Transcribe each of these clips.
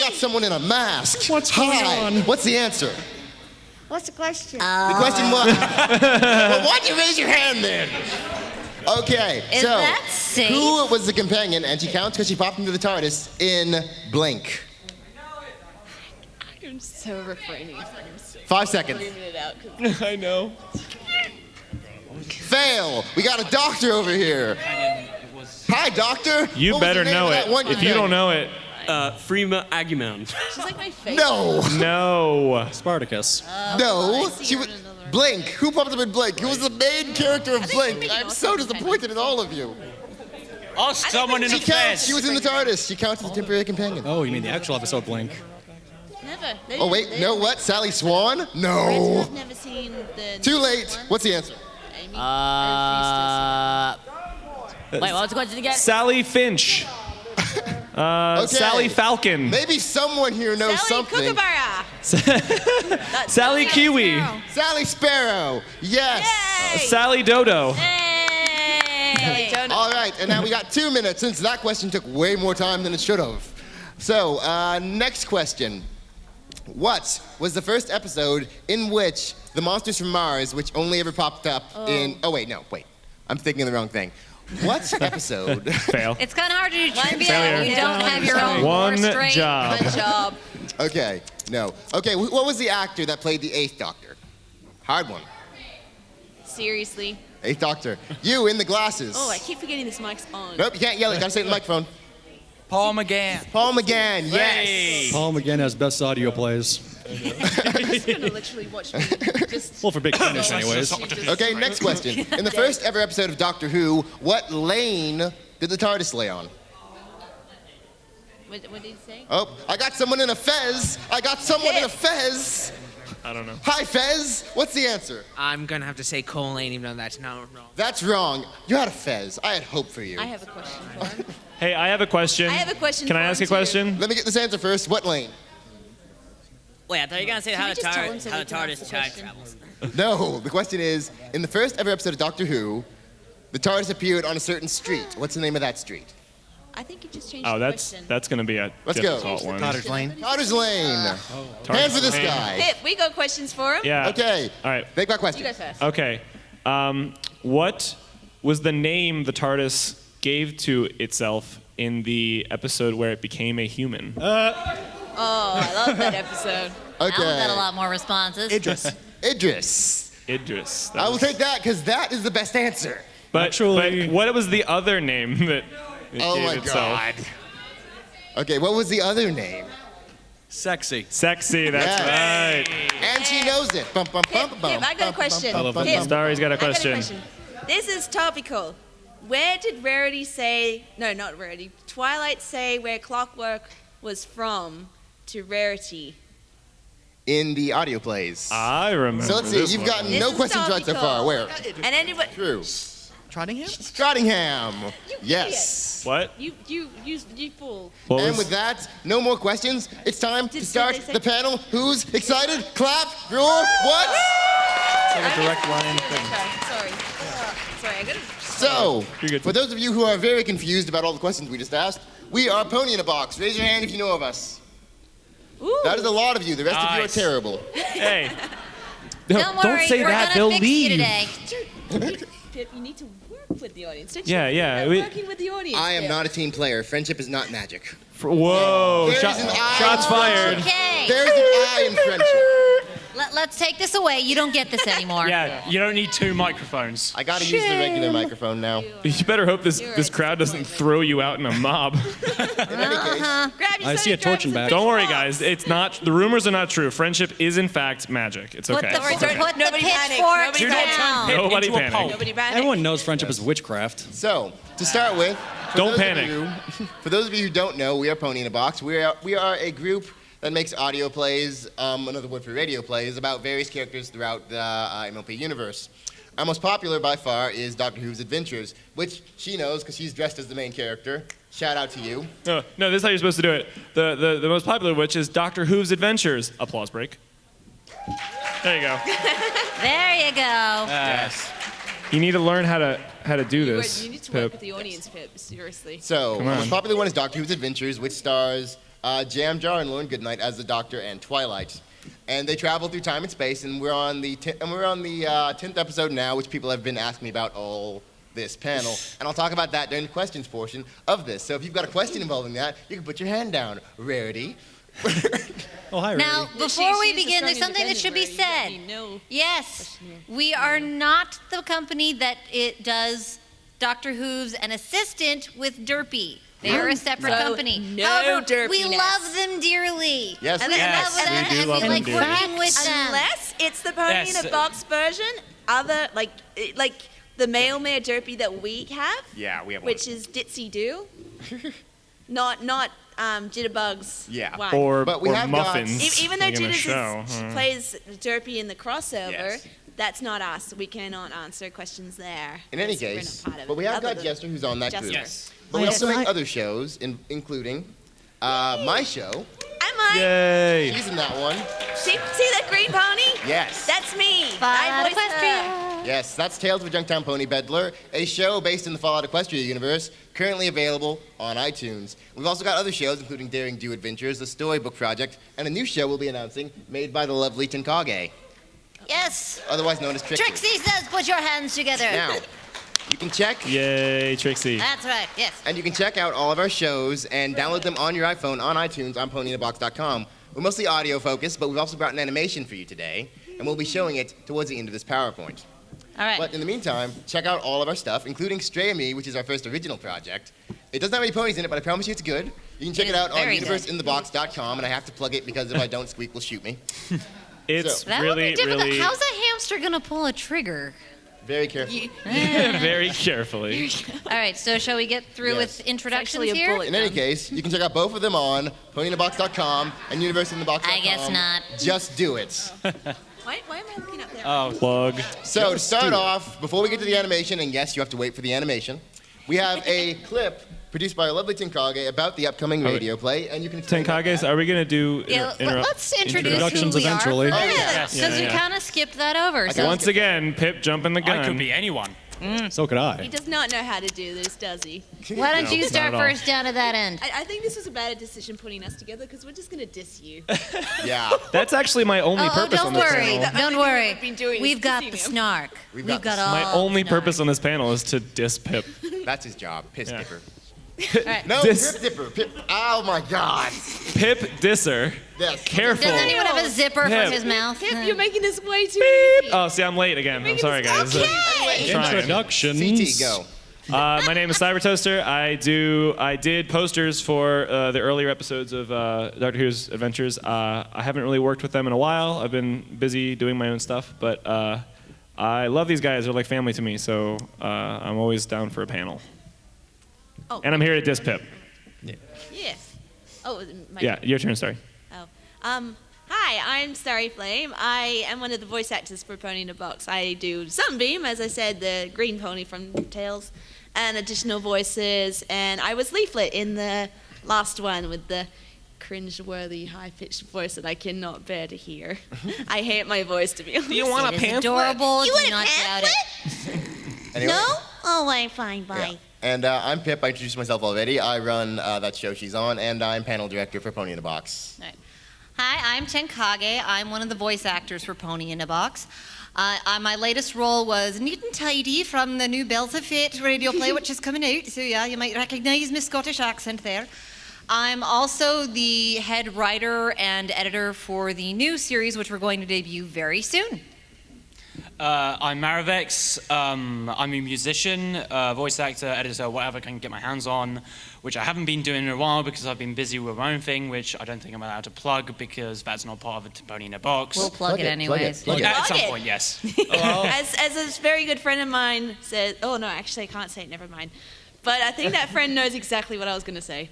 got someone in a mask. What's going on? What's the answer? What's the question? The question was, well, why'd you raise your hand then? Okay, Is so that safe? who was the companion? And she counts because she popped into the TARDIS in blank. I'm so refraining. 5 seconds. I know. Fail. We got a doctor over here. Hi, doctor. You What was better the name know of it. that one If you don't know it, Freema Agumon. She's like my favorite. No. no. Spartacus. No. She was Blink. Who popped up in Blink? Who was the main character of Blink? I'm so disappointed in all of you. Oh, someone in the She counts. fez. She was in the TARDIS. She counts as a temporary companion. Oh, you mean the actual episode Blink? Never. Oh wait, no, what? Sally Swan? No. I've never seen the. Too late. What's the answer? Amy. Wait, what was the question again? Sally Finch. Okay. Sally Falcon. Maybe someone here knows Sally something. Kookaburra. Sally Kiwi. Sally Sparrow. Yes. Yay! Sally Dodo. Hey! All right, and now we got 2 minutes since that question took way more time than it should have. So, next question. What was the first episode in which the monsters from Mars, which only ever popped up in... Oh, wait, no, wait. I'm thinking of the wrong thing. What episode... Fail. It's kind of hard to do trivia Failure. when you don't have your own One four straight. job. Good job. Okay, no. Okay, what was the actor that played the 8th Doctor? Hard one. Seriously. 8th Doctor. You in the glasses. Oh, I keep forgetting this mic's on. Nope, you can't yell it. Gotta say it in the microphone. Paul McGann. Paul McGann, yes. Paul McGann has best audio plays. He's gonna literally watch me. Just. Well, for Big Finish, anyways. Okay, next question. In the first ever episode of Doctor Who, what lane did the TARDIS lay on? What did he say? Oh, I got someone in a fez. I got someone in a fez. I don't know. Hi, Fez. What's the answer? I'm gonna have to say Cole Lane, even though that's not wrong. That's wrong. You had a fez. I had hope for you. I have a question for him. Hey, I have a question. I have a question Can for I him, ask a too. question? Let me get this answer first. What lane? Wait, I thought you were gonna say how we the, just tell him so how we the can ask TARDIS the time question? travels. No, the question is, in the first ever episode of Doctor Who, the TARDIS appeared on a certain street. What's the name of that street? I think you just changed Oh, the that's question. going to be a Let's go. difficult one. Cottage Lane. Cottage Lane. Hand for this Lane. guy. Pip, we got questions for him. Yeah. Okay. All right. Make that You question. go first. Okay. What was the name the TARDIS gave to itself in the episode where it became a human? Oh, I love that episode. That one got a Okay. lot more responses. Idris. Idris. That I will was- take that because that is the best answer. But what was the other name that it Oh gave my itself? God. Okay, what was the other name? Sexy. Sexy, that's right. And she knows it. Bum, bum, bum, Pip, bum, Pip, I got a question. bum, bum, Pip, bum. Starry's got a I got a question. question. This is topical. Where did Rarity say, no, not Rarity, Twilight say where Clockwork was from to Rarity? In the audio plays. I remember. So let's see. this You've one. gotten This no is questions right so topical. far. Where? And anybody, True. Trottingham? Strodingham. Yes. What? you fool. What And was- with that, no more questions. It's time to Did start they say- the panel. Who's excited? Clap, roar, what? direct line. Sorry, I got to. So, You're good. for those of you who are very confused about all the questions we just asked, we are Ponyinabox. Raise your hand if you know of us. Ooh. That is a lot of you. The rest of you are Nice. terrible. Hey. Don't worry, say we're that. gonna They'll fix leave. you today. Pip, you need to work with the audience, don't Yeah, you? yeah, You're we- working with the audience. I am Pip. not a team player. Friendship is not magic. Whoa. There Shot- is an eye shots in fired. Okay, There's an I in friendship. let's take this away. You don't get this anymore. Yeah, you don't need two microphones. I gotta use the regular microphone now. You better hope this You're this a crowd doesn't throw you out in a mob. In any case, Grab your I see a Sonic torch in drivers back. and Don't worry, pitchforks. guys. It's not. The rumors are not true. Friendship is in fact magic. It's Put okay. the, put the Nobody panic. pitchforks Nobody Do not panic. turn Pip Nobody into a panic. pulp. Nobody panic. Everyone knows friendship is witchcraft. so, to start with, for Don't those of panic. for those of you who don't know, we are Ponyinabox. We are a group that makes audio plays, another word for radio plays, about various characters throughout the MLP universe. Our most popular by far is Doctor Whoovses Adventures, which she knows because she's dressed as the main character. Shout out to you. No, this is how you're supposed to do it. The most popular of which is Doctor Whoovses Adventures. Applause break. There you go. There you go. Yes. You need to learn how to do You this. need to work Pip. with the audience, Pip. Seriously. So, Come the on. most popular one is Doctor Whoovses Adventures, which stars Jam Jar and Lauren Goodnight as the Doctor and Twilight. And they travel through time and space, and we're on the 10th episode now, which people have been asking me about all this panel. And I'll talk about that during the questions portion of this. So if you've got a question involving that, you can put your hand down. Rarity. Oh, hi, Now, Rarity. before we She's a begin, strong there's something that should be independent said. where you let me know. Yes, we are not the company that it does Doctor Whoves an assistant with Derpy. They are a separate So, company. no However, we derpiness. love them dearly. Yes, And we then- Love them, we do and love we them like dearly. working with them. Unless it's the Pony in a Box version, other like the male Mayor Derpy that we have. Yeah, we have one. Which is Ditzy Doo. not Jitterbugs. Yeah. one. Or, But we or have got- muffins. Even though like in a Jitters show. plays Derpy in the crossover, Yes. that's not us. We cannot answer questions there. In any because we're case, not part of but it, we have other got than Jester who's on that Jester. crew. Yes. But we Yes. also make I- other shows, including my show. Am I? Yay! She's in that one. See that green pony? Yes. That's me. Fallout I voiced her. Equestria. Yes, that's Tales of a Junktown Pony Peddler, a show based in the Fallout Equestria universe, currently available on iTunes. We've also got other shows, including Daring Do Adventures, the Storybook Project, and a new show we'll be announcing, made by the lovely Tinkage, Yes. otherwise known as Trixie. Trixie says, put your hands together. Now, you can check Yay, Trixie. That's right, yes. and you can check out all of our shows and download them on your iPhone on iTunes on Ponyinabox.com. We're mostly audio focused, but we've also brought an animation for you today, and we'll be showing it towards the end of this PowerPoint. All right. But in the meantime, check out all of our stuff, including Stray Me, which is our first original project. It doesn't have any ponies in it, but I promise you it's good. You can check It it is out on very good. universeinthebox.com, and I have to plug it because if I don't, Squeak will shoot me. It's So- That would really, be difficult. really How's a hamster gonna pull a trigger? Very careful. very carefully. All right, so shall we get through Yes. with introductions It's actually a here? bullet. In any case, you can check out both of them on ponyinabox.com and universeinthebox.com. I guess not. Just do it. Why am I looking up there? Plug. So to start off, before we get to the animation, and yes, you have to wait for the animation, we have a clip produced by our lovely Tinkage about the upcoming radio play, and you can explain about Tenkages, that. are we going to do Yeah, let's introduce Introductions who we eventually. are Oh, first, yeah. because Yeah, we yeah. kind of skipped that over. So Once again, Pip jumping the gun. I could be anyone. So could He I. does not know how to do this, does he? why don't you not start at all. first down at that end? I think this was a bad decision putting us together because we're just going to diss you. Yeah, That's actually my only Oh, purpose don't on this worry, panel. The only don't thing worry. we've been doing is We've got dissing the him. snark. We've We've got got the all My only the snark. purpose on this panel is to diss Pip. that's his job. Piss Yeah. dipper. All right. No, This- Pip dipper. Pip. Oh my God. Pip disser. Yes. Careful. Does anyone have a zipper Pip. for his mouth? Pip, you're making this way too easy. Oh, see, I'm late again. I'm sorry, guys. Okay. Trying. Introductions. CT, go. My name is Cyber Toaster. I did posters for the earlier episodes of Doctor Who's Adventures. I haven't really worked with them in a while. I've been busy doing my own stuff, but I love these guys. They're like family to me, so I'm always down for a panel. Oh. And I'm here to diss Pip. Yes. Oh, my Yeah, your turn. Sorry. Oh. Hi, I'm Starry Flame. I am one of the voice actors for Pony in a Box. I do Sunbeam, as I said, the green pony from Tales, and additional voices. And I was Leaflet in the last one with the cringe-worthy, high-pitched voice that I cannot bear to hear. I hate my voice, to be honest. you want It is adorable. Do not doubt it. Anyway. Oh, I'm fine. Bye. Yeah. And I'm Pip. I introduced myself already. I run that show she's on, and I'm panel director for Pony in a Box. Right. Hi, I'm Tenkage. I'm one of the voice actors for Pony in a Box. My latest role was Neat and Tidy from the new Bells of Fate radio play, which is coming out. So yeah, you might recognize my Scottish accent there. I'm also the head writer and editor for the new series, which we're going to debut very soon. I'm Marivex. I'm a musician, voice actor, editor, whatever I can get my hands on, which I haven't been doing in a while because I've been busy with my own thing, which I don't think I'm allowed to plug because that's not part of a Pony in a Box. We'll plug it anyways. Plug it. At Plug some it. point, yes. As a very good friend of mine said, oh no, actually I can't say it, never mind. But I think that friend knows exactly what I was going to say.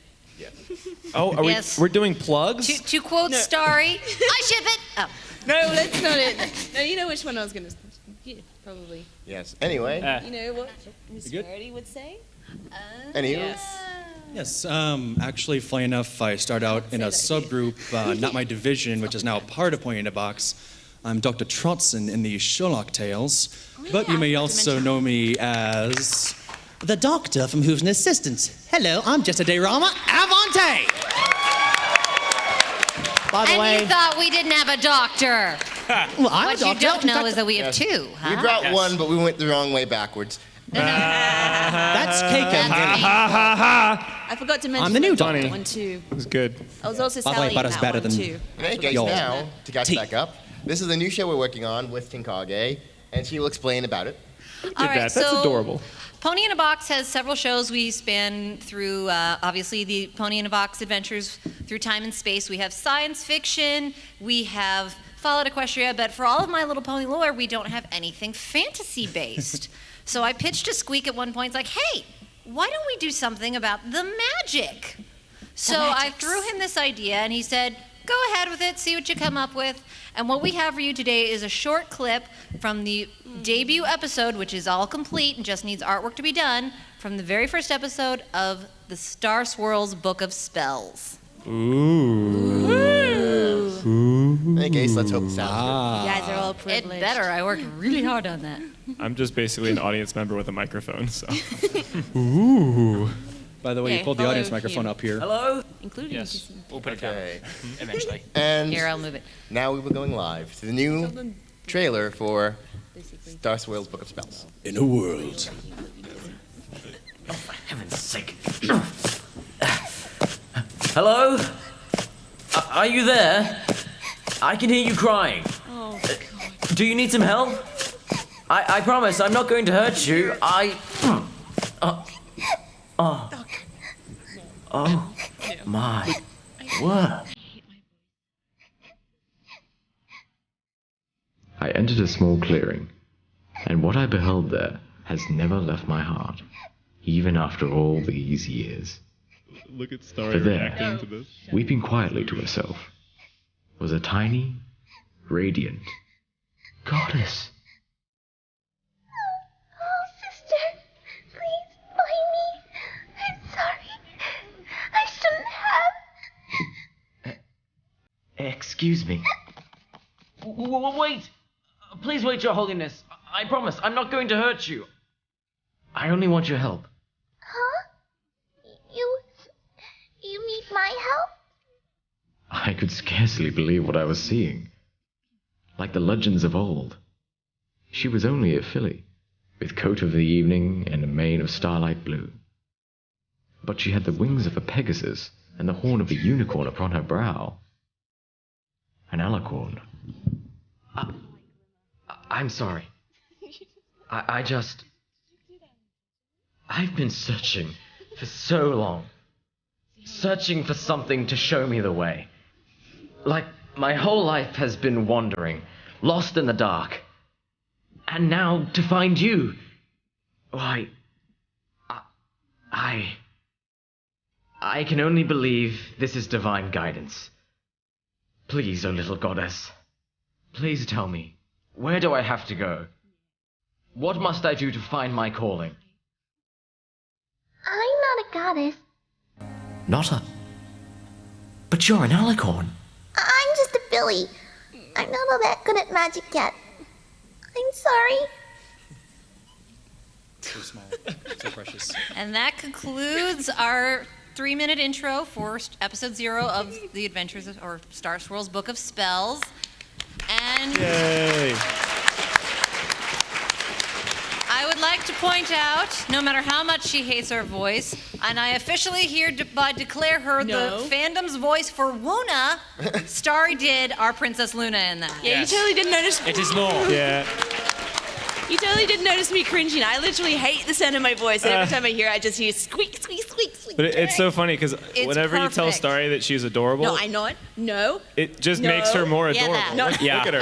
Oh, are Yes. we're doing plugs? To quote Starry, I ship it. Oh. No, that's not it. No, you know which one I was going to. Yeah, probably. Yes. Anyway. You know what Miss good? Verity would say? Anywho. Yes. Yes, actually, funny enough, I started out in a subgroup, not my division, which is now part of Pony in a Box. I'm Dr. Trotson in the Sherlock Tales, but you yeah, I may forgot to also mention. know me as the Doctor from Who's an Assistant. Hello, I'm Jester Dayrama. Avante! By the And way, you thought we didn't have a doctor. well, I'm What a you doctor. don't In know fact, is that we have Yes. two, huh? We brought Yes. one, but we went the wrong way backwards. that's cake and That's I forgot to mention I'm the new that doctor. one too. It was good. I was also By the way, Sally in Butter's that better one than- too. In any case, Yo. now, to catch Tea. back up, this is a new show we're working on with Tinkage, and she will explain about it. All Did right, that. That's so adorable. Pony in a Box has several shows. We span through, obviously, the Pony in a Box adventures through time and space. We have science fiction. We have Fallout Equestria. But for all of My Little Pony lore, we don't have anything fantasy-based. So I pitched to Squeak at one point, it's like, hey, why don't we do something about the magic? So I threw him this idea, and he said, go ahead with it, see what you come up with. And what we have for you today is a short clip from the debut episode, which is all complete and just needs artwork to be done, from the very first episode of the Star Swirl's Book of Spells. In any case, let's hope it sounds You guys are all It privileged. better. I worked really hard on that. I'm just basically an audience member with a microphone, so. By the way, Okay, you pulled the follow audience microphone you. up here. Hello? Including Yes. We'll put it good. down Okay. eventually. And Here, I'll move it. now we were going live to the new trailer for Star Swirl's Book of Spells. In a world. Heaven's sake. Hello? Are you there? I can hear you crying. Oh, Do you need some help? I promise I'm not going to hurt you. Oh my word. I entered a small clearing, and what I beheld there has never left my heart, even after all these years. Look at Starry For there, reacting to this. weeping quietly to herself, was a tiny, radiant goddess. Oh, sister, please buy me. I'm sorry. I shouldn't have. Excuse me. Wait! Please wait, Your Holiness. I promise I'm not going to hurt you. I only want your help. Huh? You need my help? I could scarcely believe what I was seeing. Like the legends of old. She was only a filly, with coat of the evening and a mane of starlight blue. But she had the wings of a Pegasus and the horn of a unicorn upon her brow. An alicorn. I'm sorry. I've been searching for so long. Searching for something to show me the way. Like my whole life has been wandering, lost in the dark. And now to find you. Why, I can only believe this is divine guidance. Please, oh little goddess, please tell me, where do I have to go? What must I do to find my calling? I'm not a goddess. Not a... But you're an alicorn. I'm just a filly. I'm not all that good at magic yet. I'm sorry. So small. So precious. And that concludes our 3-minute intro for episode 0 of the Adventures of, or Star Swirl's Book of Spells. And Yay! I would like to point out, no matter how much she hates our voice, and I officially hereby declare her No. the fandom's voice for Woona, Starry did our Princess Luna in that. Yeah, Yes. you totally didn't notice. It is law. Yeah. You totally didn't notice me cringing. I literally hate the sound of my voice. Every time I hear it, I just hear squeak, squeak, squeak, squeak. But it's so funny because It's whenever you tell perfect. Starry that she's adorable, No, I know it. No. it just No. makes her more Yeah, adorable. that. No. Look, Yeah. look at her.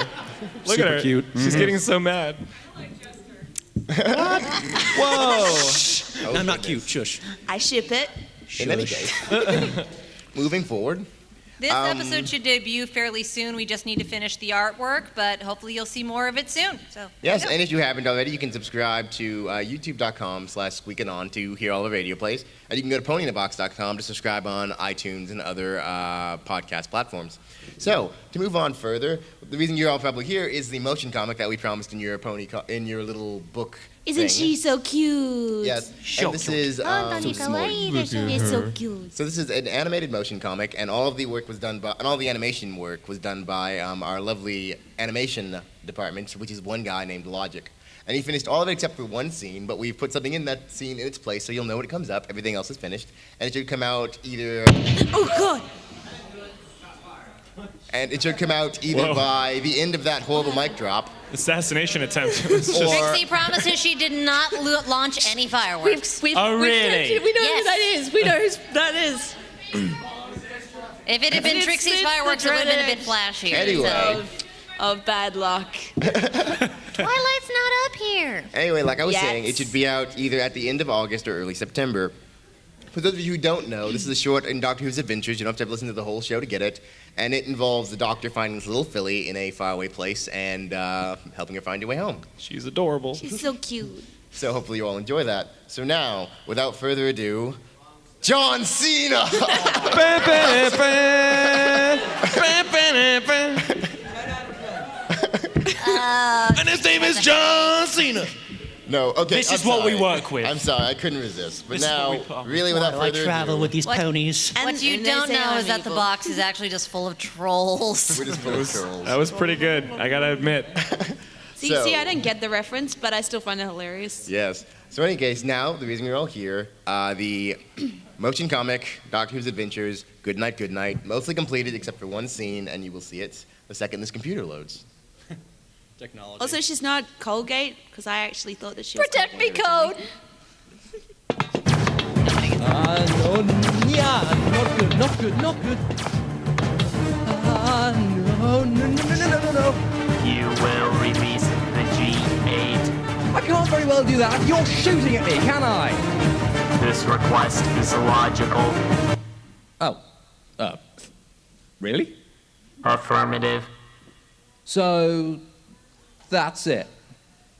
Look Super at her. cute. She's getting so mad. Whoa! I'm not cute. Shush. I ship it. In any case, moving forward, This episode should debut fairly soon. We just need to finish the artwork, but hopefully you'll see more of it soon. So yes, and if you haven't already, you can subscribe to youtube.com/squeaking to hear all the radio plays. And you can go to ponyinabox.com to subscribe on iTunes and other podcast platforms. So, to move on further, the reason you're all probably here is the motion comic that we promised in your little book Isn't she so cute? Yes. And this is It's so cute. so this is an animated motion comic, and all of the work was done by, and all the animation work was done by our lovely animation department, which is one guy named Logic. And he finished all of it except for one scene, but we've put something in that scene in its place, so you'll know when it comes up. Everything else is finished, and it should come out either. Oh God! And it should come out either by the end of that horrible mic drop. Assassination attempt. Trixie promises she did not launch any fireworks. Oh, really? We know Yes. who that is. We know who that is. If it had been Trixie's fireworks, it would have been a bit flashier. Anyway. Of bad luck. Twilight's not up here. Anyway, like I was Yes. saying, it should be out either at the end of August or early September. For those of you who don't know, this is a short in Doctor Who's Adventures. You don't have to listen to the whole show to get it. And it involves the Doctor finding this little filly in a faraway place and helping her find her way home. She's adorable. She's so cute. So hopefully you all enjoy that. So now, without further ado, John Cena! And his name is John Cena. No, okay. This I'm is what we sorry. work with. I'm sorry, I couldn't resist. But This is what now, we put up with. really, Why without do I further travel ado, with these ponies? What you And don't they say know I'm is that the evil. box is actually just full of trolls. we're just full of trolls. That was pretty good, I gotta admit. See, I don't get the reference, but I still find it hilarious. Yes. So in any case, now, the reason we're all here, the motion comic, Doctor Who's Adventures, Goodnight Goodnight, mostly completed except for one scene, and you will see it the second this computer loads. Technology. Also, she's not Colgate, because I actually thought that she was Protect me, Colgate Code. No, yeah, not good, not good, not good. No. You will release the G8. I can't very well do that. You're shooting at me, can I? This request is illogical. Oh, really? Affirmative. So, that's it.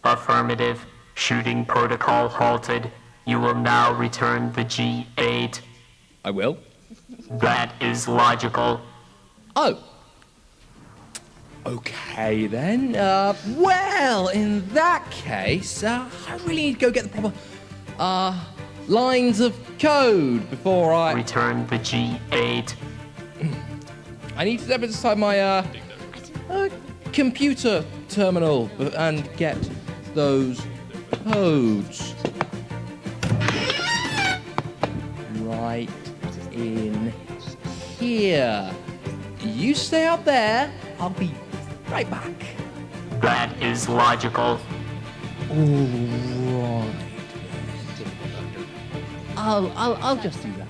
Affirmative. Shooting protocol halted. You will now return the G8. I will. That is logical. Oh. Okay then. Well, in that case, I really need to go get the proper lines of code before I. Return the G8. I need to step inside my computer terminal and get those codes. Right in here. You stay up there. I'll be right back. That is logical. All right. I'll just do that.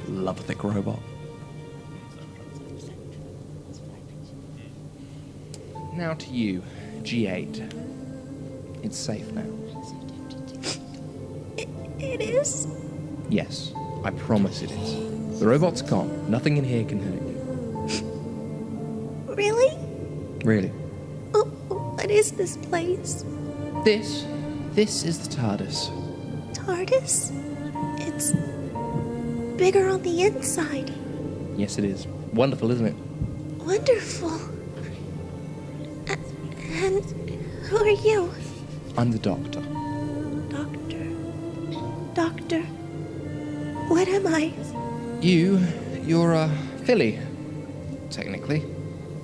Love a thick robot. Now to you, G8. It's safe now. It is? Yes, I promise it is. The robot's gone. Nothing in here can hurt you. Really? Really. Oh, what is this place? This is the TARDIS. TARDIS? It's bigger on the inside. Yes, it is. Wonderful, isn't it? Wonderful. And who are you? I'm the Doctor. Doctor. What am I? You're a filly, technically.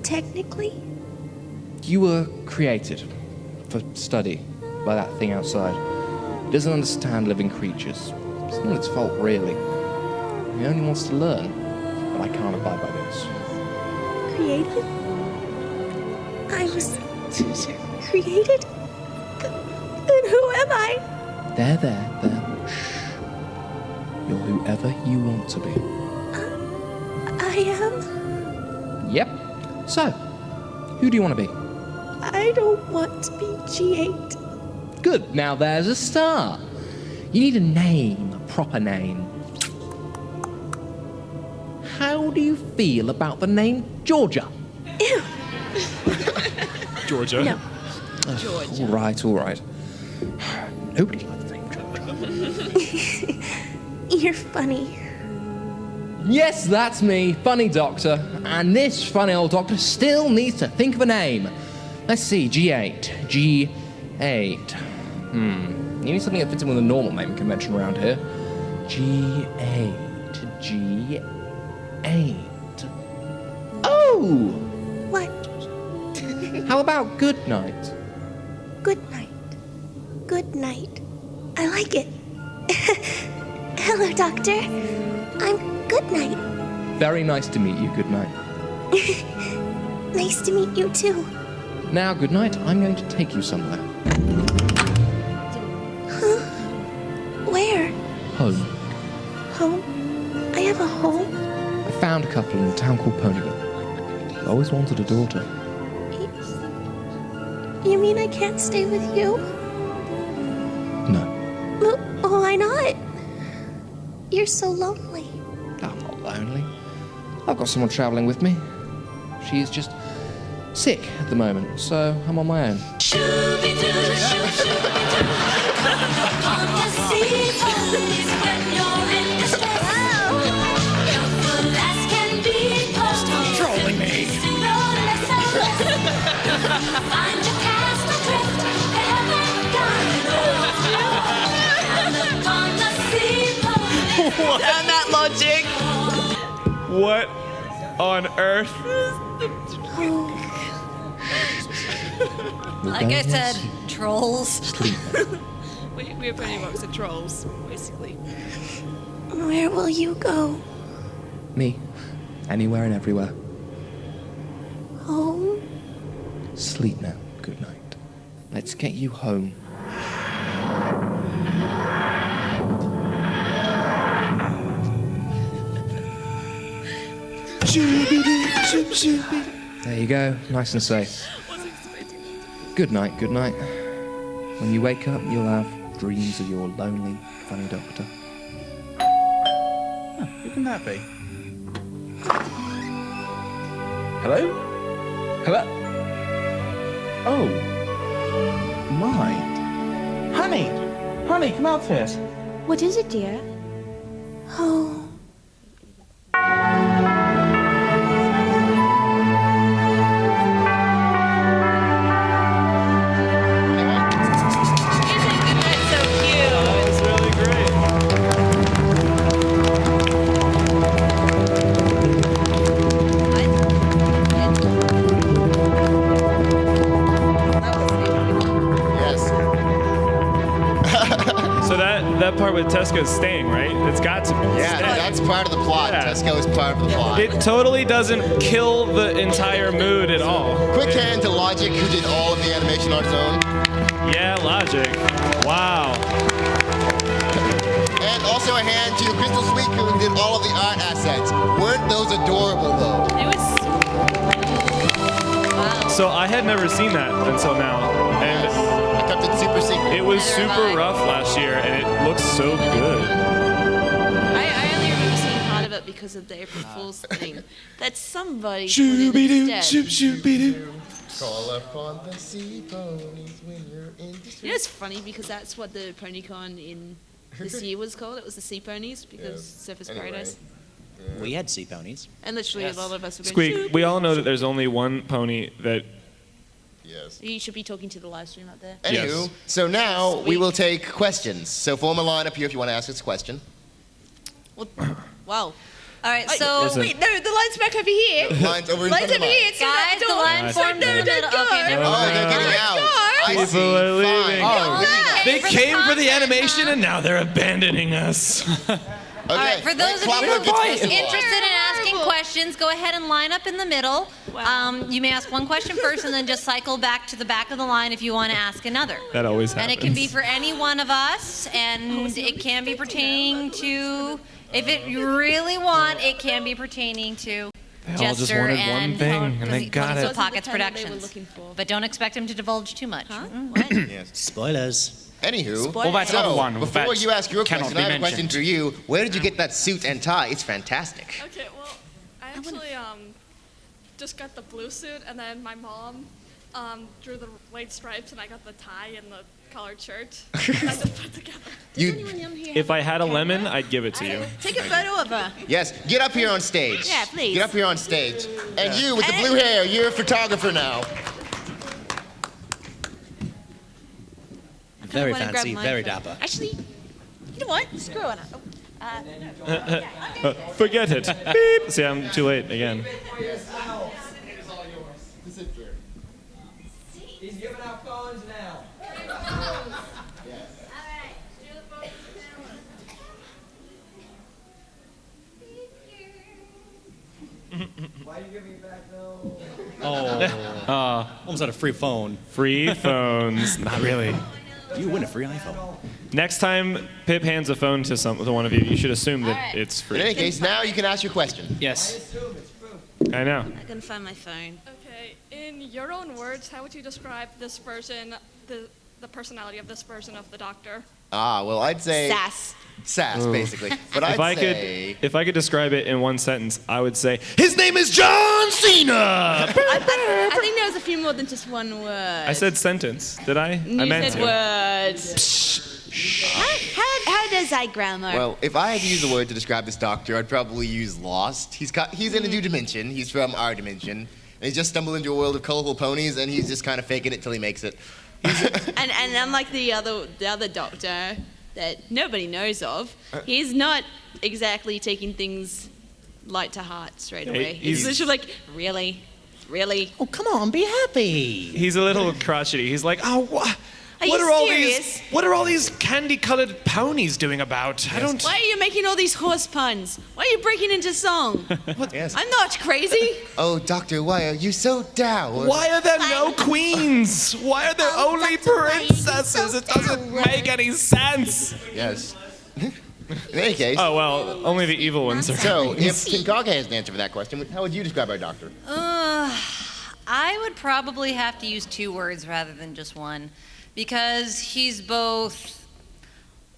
Technically? You were created for study by that thing outside. It doesn't understand living creatures. It's not its fault, really. It only wants to learn, but I can't abide by this. Created? I was created? Then who am I? There. Shh. You're whoever you want to be. I am? Yep. So, who do you want to be? I don't want to be G8. Good. Now there's a start. You need a name, a proper name. How do you feel about the name Georgia? Ew. Georgia. No. All right. Nobody likes the name Georgia. You're funny. Yes, that's me, funny doctor. And this funny old doctor still needs to think of a name. Let's see, G8. G8. You need something that fits in with a normal naming convention around here. G8. G8. Oh! What? How about Goodnight? Goodnight. Goodnight. I like it. Hello, Doctor. I'm Goodnight. Very nice to meet you, Goodnight. Nice to meet you, too. Now, Goodnight, I'm going to take you somewhere. Huh? Where? Home. Home? I have a home? I found a couple in a town called Ponyville. I always wanted a daughter. You mean I can't stay with you? No. Why not? You're so lonely. I'm not lonely. I've got someone traveling with me. She's just sick at the moment, so I'm on my own. Stop trolling me. And that logic. What on earth? Like I said, trolls. We're Ponyinabox and trolls, basically. Where will you go? Me. Anywhere and everywhere. Home? Sleep now. Good night. Let's get you home. There you go. Nice and safe. Good night, good night. When you wake up, you'll have dreams of your lonely, funny doctor. Who can that be? Hello? Hello? Oh. My. Honey! Honey, come out here. What is it, dear? Oh. That part with Tesco is staying, right? It's got to be. Yeah, that's part of the plot. Yeah. Tesco is part of the plot. It totally doesn't kill the entire mood at all. Quick hand to Logic, who did all of the animation on his own. Yeah, Logic. Wow. And also a hand to Crystal Sweet, who did all of the art assets. Weren't those adorable, though? It was. Wow. So I had never seen that until now. And I kept it super secret. It was super rough last year, and it looks so good. I only remember seeing part of it because of the April Fool's thing. That somebody put in instead. Call upon the sea ponies when you're in distress. You know, it's funny because that's what the PonyCon in this year was called. It was the Sea Ponies because Surface Paradise. We had sea ponies. And literally a lot of us were going, Squeak, we all know that there's only one pony that... Yes. You should be talking to the live stream up there. Anywho, so now we will take questions. So form a line up here if you want to ask us a question. Well, wow. All right, so... Wait, no, the line's back over here. The line's over in front of the line. It's Guys, the line formed in the middle. Okay, never Oh, mind. they're getting out. I see. People are leaving. Fine. They came for the animation, and now they're abandoning us. All right, for those of you who are interested in asking questions, go ahead and line up in the middle. You may ask one question first and then just cycle back to the back of the line if you want to ask another. That always happens. And it can be for any one of us, and it can be pertaining to, if you really want, it can be pertaining to They all just Jester wanted and one thing, and they got it. Pockets Productions. But don't expect him to divulge too much. Yes. Spoilers. Anywho, Well, that's another one before that you ask your cannot question, be I have a question mentioned. for you. Where did you get that suit and tie? It's fantastic. Okay, well, I actually just got the blue suit, and then my mom drew the white stripes, and I got the tie and the collared shirt. And I just put together. If I had a lemon, I'd give it to you. Take a photo of her. Yes, get up here on stage. Yeah, please. Get up here on stage. And you with the blue hair, you're a photographer now. Very wanna grab fancy, my very phone. dapper. Actually, you know what? Screw it. Forget it. Beep. See, I'm too late again. He's giving out phones now. Why are you giving it back though? Oh. Almost had a free phone. Free phones. Not really. You win a free iPhone. Next time Pip hands a phone to one of you, you should assume that it's free. In any case, now you can ask your question. Yes. I know. I can find my phone. Okay, in your own words, how would you describe this version, the personality of this version of the Doctor? Well, I'd say sass, basically. But if I could describe it in one sentence, I would say his name is John Cena. I think there was a few more than just one word. I said sentence. Did I? You I meant said to. words. How does I grammar? Well, if I had to use a word to describe this Doctor, I'd probably use lost. He's in a new dimension. He's from our dimension. And he's just stumbled into a world of colorful ponies, and he's just kind of faking it till he makes it. and unlike the other Doctor that nobody knows of, he's not exactly taking things light to heart straight away. He's literally like, really? Oh, come on, be happy. He's a little crotchety. He's like, oh, what? Are you serious? What are all these candy-colored ponies doing about? I don't. Why are you making all these horse puns? Why are you breaking into song? Yes. I'm not crazy. Oh, Doctor, why are you so down? Why are there no queens? Why are there only princesses? It doesn't make any sense. Yes. In any case. Oh, well, only the evil ones are. So, if Tinkage has an answer for that question, how would you describe our Doctor? I would probably have to use 2 words rather than just one, because he's both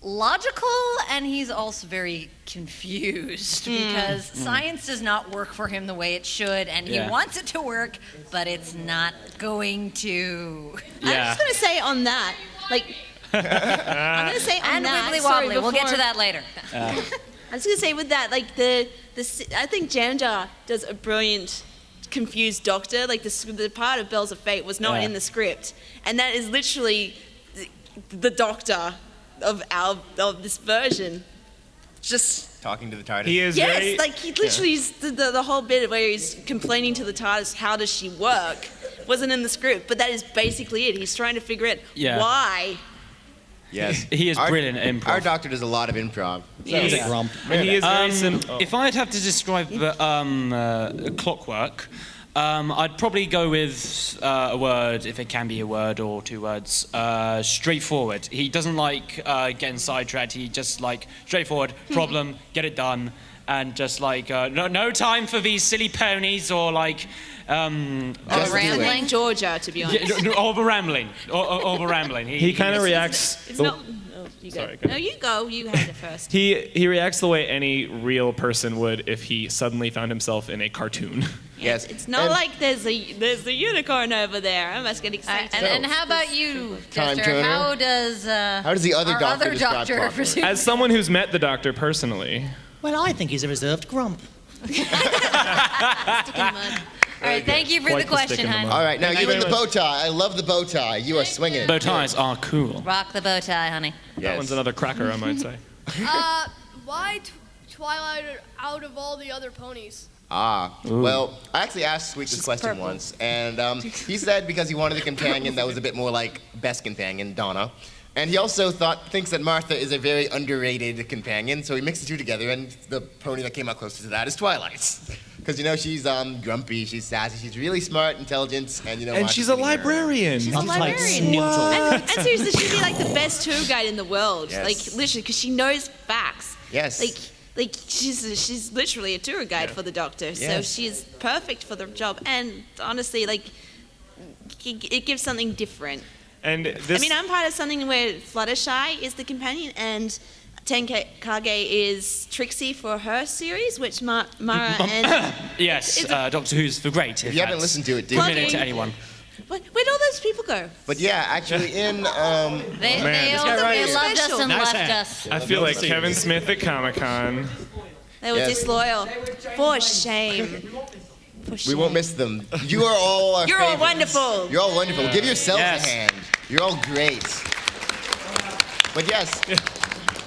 logical and he's also very confused because science does not work for him the way it should, and he wants it to work, but it's not going to. I'm just gonna say on that, like, I'm gonna say on and that. wibbly wobbly. We'll get to that later. I was gonna say with that, like I think Janja does a brilliant confused Doctor. Like the part of Bells of Fate was not in the script, and that is literally the Doctor of this version. Just talking to the TARDIS. He is like he literally the whole bit where he's complaining to the TARDIS, how does she work, wasn't in the script, but that is basically it. He's trying to figure out why. Yes. He is brilliant at improv. Our Doctor does a lot of improv. He's a grump. And he is very simple. If I'd have to describe Clockwork, I'd probably go with a word, if it can be a word or 2 words, straightforward. He doesn't like getting sidetracked. He just like straightforward, problem, get it done, and just like no time for these silly ponies or like rambling Georgia, to be honest. Over rambling. He kind of reacts. It's not. Oh, you go. Sorry, go No, you go. You had it first. He reacts the way any real person would if he suddenly found himself in a cartoon. Yes. It's not like there's a unicorn over there. I must get excited. And how about you, Time Jester? Turner. How does the other our Doctor other describe Doctor Clockwork? presume? As someone who's met the Doctor personally. Well, I think he's a reserved grump. All right, thank you for Quite the the stick question, in the hon. mud. All right, now Thank you you and the very bow tie. I love the bow tie. You are swinging it. Bow ties are cool. Rock the bow tie, honey. That one's another cracker, I might say. Why Twilight out of all the other ponies? Well, I actually asked Sweet this question once, and he said because he wanted a companion that was a bit more like best companion, Donna. And he also thinks that Martha is a very underrated companion, so he mixed the 2 together, and the pony that came out closest to that is Twilight. Because, she's grumpy, she's sassy, she's really smart, intelligent, and, And she's a librarian. She's a librarian. And seriously, she'd be like the best tour guide in the world. Yes. Like, literally, because she knows facts. Yes. Like she's literally a tour guide for the Doctor. So Yes. she's perfect for the job. And honestly, like, it gives something different. And this. I mean, I'm part of something where Fluttershy is the companion, and Tenkage is Trixie for her series, which Mara and... Yes, Doctor Who's for great. If you haven't listened to it, do Recommend it to anyone. Where'd all those people go? But yeah, actually in... They loved us and left us. I feel like Kevin Smith at Comic-Con. They were disloyal. For shame. We won't miss them. You are all our You're all favorites. wonderful. You're all wonderful. Give yourselves a hand. You're all great. But yes,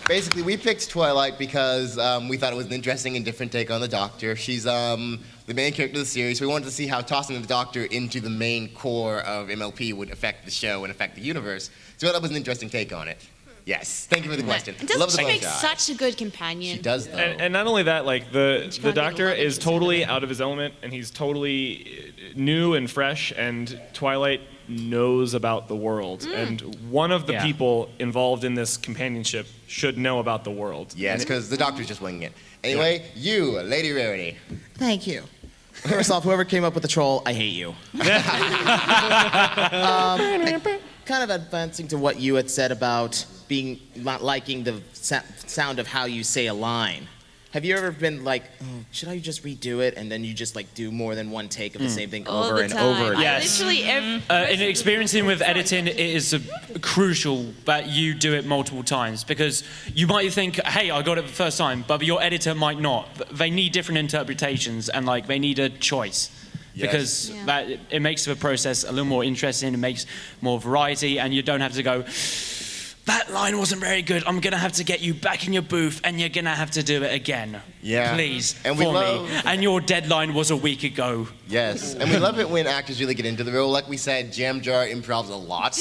basically we picked Twilight because we thought it was an interesting and different take on the Doctor. She's the main character of the series. We wanted to see how tossing the Doctor into the main core of MLP would affect the show and affect the universe. So that was an interesting take on it. Yes, thank you for the question. And doesn't Love the she bow make tie. such a good companion? She does, though. And not only that, like the Doctor is totally out of his element, and he's totally new and fresh. And Twilight knows about the world, and one of the people involved in this companionship should know about the world. Yes, because the Doctor's just winging it. Anyway, you, Lady Rarity. Thank you. First off, whoever came up with the troll, I hate you. Kind of advancing to what you had said about not liking the sound of how you say a line. Have you ever been like, oh, should I just redo it? And then you just like do more than one take of the same thing over and over again? Yes. In experiencing with editing, it is crucial that you do it multiple times because you might think, hey, I got it the first time, but your editor might not. They need different interpretations and like they need a choice. Yes. Because it makes the process a little more interesting, it makes more variety, and you don't have to go, that line wasn't very good, I'm going to have to get you back in your booth, and you're going to have to do it again. Yeah. Please, And for me. And your deadline was a week ago. Yes, and we love it when actors really get into the role. Like we said, Jam Jar improvs a lot.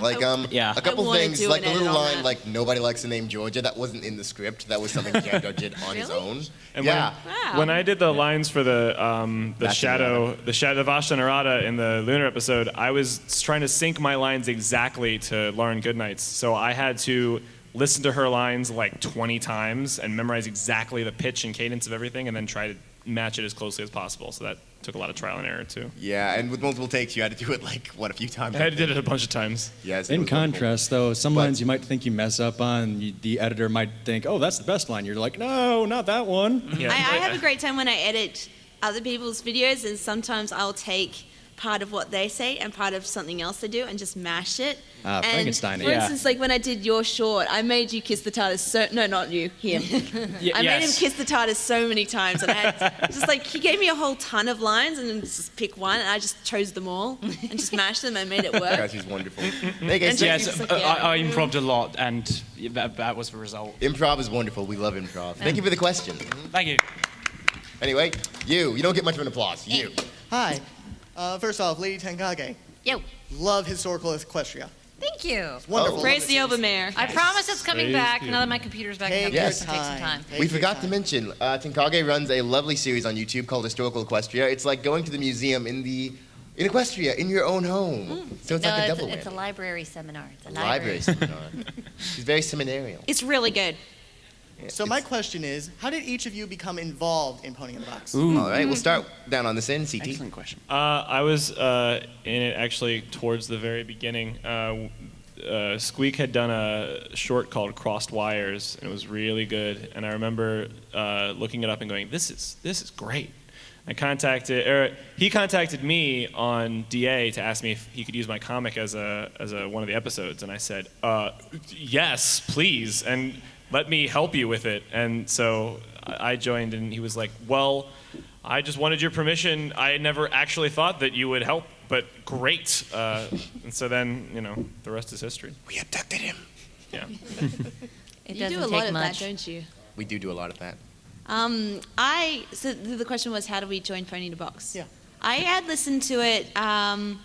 Like a couple things, like the little line, like nobody likes the name Georgia. That wasn't in the script. That was something Jam Jar did on his own. And yeah. when I did the lines for the Vashta Narada in the Lunar episode, I was trying to sync my lines exactly to Lauren Goodnight's. So I had to listen to her lines like 20 times and memorize exactly the pitch and cadence of everything, and then try to match it as closely as possible. So that took a lot of trial and error too. Yeah, and with multiple takes, you had to do it like a few times. I did it a bunch of times. Yes. In contrast, though, some lines you might think you mess up on, the editor might think, "Oh, that's the best line." You're like, "No, not that one." I have a great time when I edit other people's videos, and sometimes I'll take part of what they say and part of something else they do and just mash it. And Frankenstein. for instance, like when I did your short, I made you kiss the TARDIS no, not you, him. I made him kiss the TARDIS so many times, and I had just like, he gave me a whole ton of lines and then just pick one, and I just chose them all and just mashed them and made it work. Guys, he's wonderful. Yes, I improv'd a lot, and that was the result. Improv is wonderful. We love improv. Thank you for the question. Thank you. Anyway, you don't get much of an applause. You. Hi. First off, Lady Tenkage. Yo. Love historical Equestria. Thank you. It's wonderful. Praise the Overmare. I promise it's coming Praise back. you. Now that my computer's back up, Yes. it's going to take some time. We forgot to mention, Tenkage runs a lovely series on YouTube called Historical Equestria. It's like going to the museum in Equestria, in your own home. So it's like a double it's a win. library seminar. It's a Library seminar. She's very seminarial. It's really good. So my question is, how did each of you become involved in Ponyinabox? All right, we'll start down on this end, CT. Excellent question. I was in it actually towards the very beginning. Squeak had done a short called Crossed Wires, and it was really good. And I remember looking it up and going, "This is great." He contacted me on DA to ask me if he could use my comic as one of the episodes, and I said, "Yes, please." And let me help you with it. And so I joined, and he was like, well, I just wanted your permission. I never actually thought that you would help, but great. And so then, the rest is history. We abducted him. Yeah. You do a lot of that, don't you? We do a lot of that. So the question was, how do we join Ponyinabox? Yeah. I had listened to it. I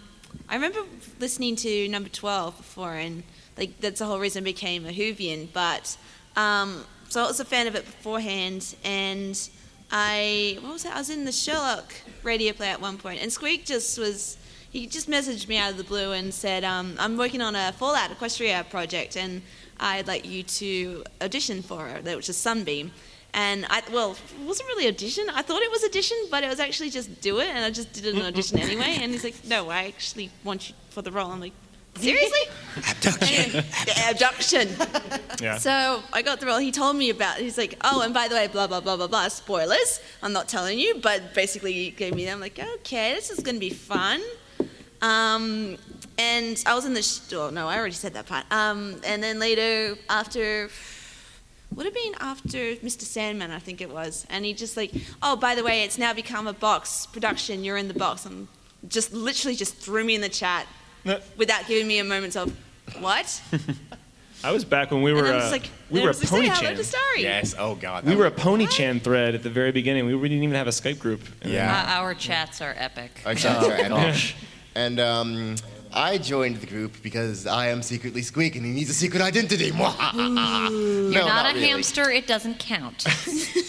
remember listening to number 12 before, and like that's the whole reason I became a Whovian. But so I was a fan of it beforehand, and I was in the Sherlock radio play at one point, and Squeak he just messaged me out of the blue and said, I'm working on a Fallout Equestria project, and I'd like you to audition for it, which is Sunbeam. And it wasn't really audition. I thought it was audition, but it was actually just do it, and I just did an audition anyway. And he's like, no, I actually want you for the role. I'm like, seriously? Abduction. Abduction. Yeah. So I got the role. He told me he's like, oh, and by the way, blah, blah, blah, blah, blah, spoilers. I'm not telling you, but basically he gave me that. I'm like, okay, this is going to be fun. And I was in the, no, I already said that part. And then later, would have been after Mr. Sandman, I think it was. And he just like, oh, by the way, it's now become a box production. You're in the box. And literally just threw me in the chat without giving me a moment of, what? I was back when we And were I was like, we were a say hello to Pony-chan. Starry. Yes. Oh God. We were a Pony-chan thread at the very beginning. We didn't even have a Skype group. And Our chats are epic. Our chats are epic. gosh. And I joined the group because I am secretly Squeak and he needs a secret identity. You're No, not a really. hamster, it doesn't count.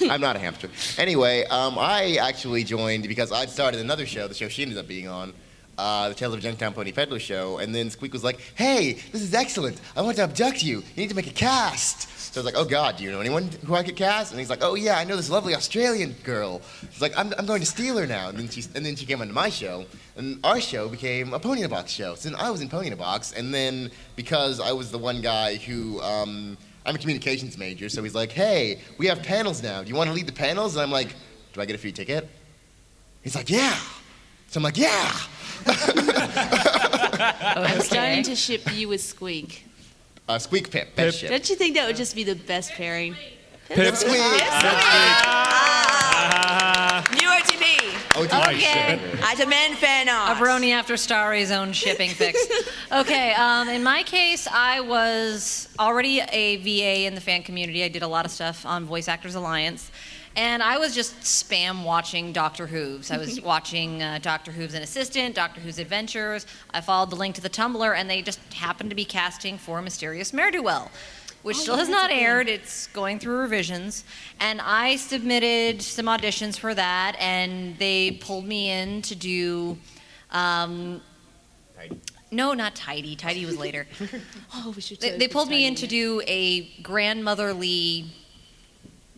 I'm not a hamster. Anyway, I actually joined because I'd started another show, the show she ended up being on, the Tales of a Junktown Pony Peddler show, and then Squeak was like, hey, this is excellent. I want to abduct you. You need to make a cast. So I was like, oh God, do you know anyone who I could cast? And he's like, oh yeah, I know this lovely Australian girl. He's like, I'm going to steal her now. And then she came onto my show, and our show became a Ponyinabox show. So then I was in Ponyinabox, and then because I was the one guy who, I'm a communications major, so he's like, hey, we have panels now. Do you want to lead the panels? And I'm like, do I get a free ticket? He's like, yeah. So I'm like, yeah. I'm starting to ship you with Squeak. Squeak Pip, best ship. Don't you think that would just be the best pairing? Pip Squeak. New OTP. Okay. I demand fan A art. brony after Starry's own shipping fix. Okay, in my case, I was already a VA in the fan community. I did a lot of stuff on Voice Actors Alliance. And I was just spam watching Doctor Whoves. I was watching Doctor Whoves and Assistant, Doctor Who's Adventures. I followed the link to the Tumblr, and they just happened to be casting for Mysterious Ne'er-Do-Well, which still has not aired. It's going through revisions. And I submitted some auditions for that, and they pulled me in to do... no, not Tidy. Tidy was later. Oh, we should. They pulled me in to do a grandmotherly...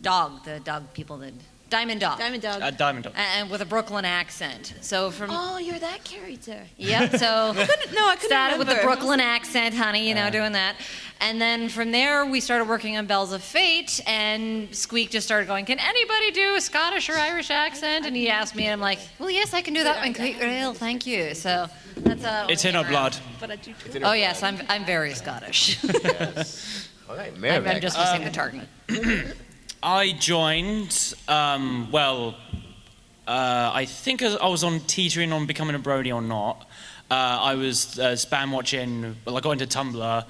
dog, the dog people did. Diamond Dog. Diamond Dog. Diamond Dog. And with a Brooklyn accent. So from... Oh, you're that character. Yep, so... I couldn't started with the remember. Brooklyn accent, honey, doing that. And then from there, we started working on Bells of Fate, and Squeak just started going, can anybody do a Scottish or Irish accent? And he asked me, and I'm like, well, yes, I can do that one quite well, thank you. So that's... It's in our blood. But I do. Oh, yes, I'm very Scottish. Yes. All right, Merrick. I'm just missing the tartan. I joined, I think I was on teetering on becoming a Brony or not. I was spam watching, I got into Tumblr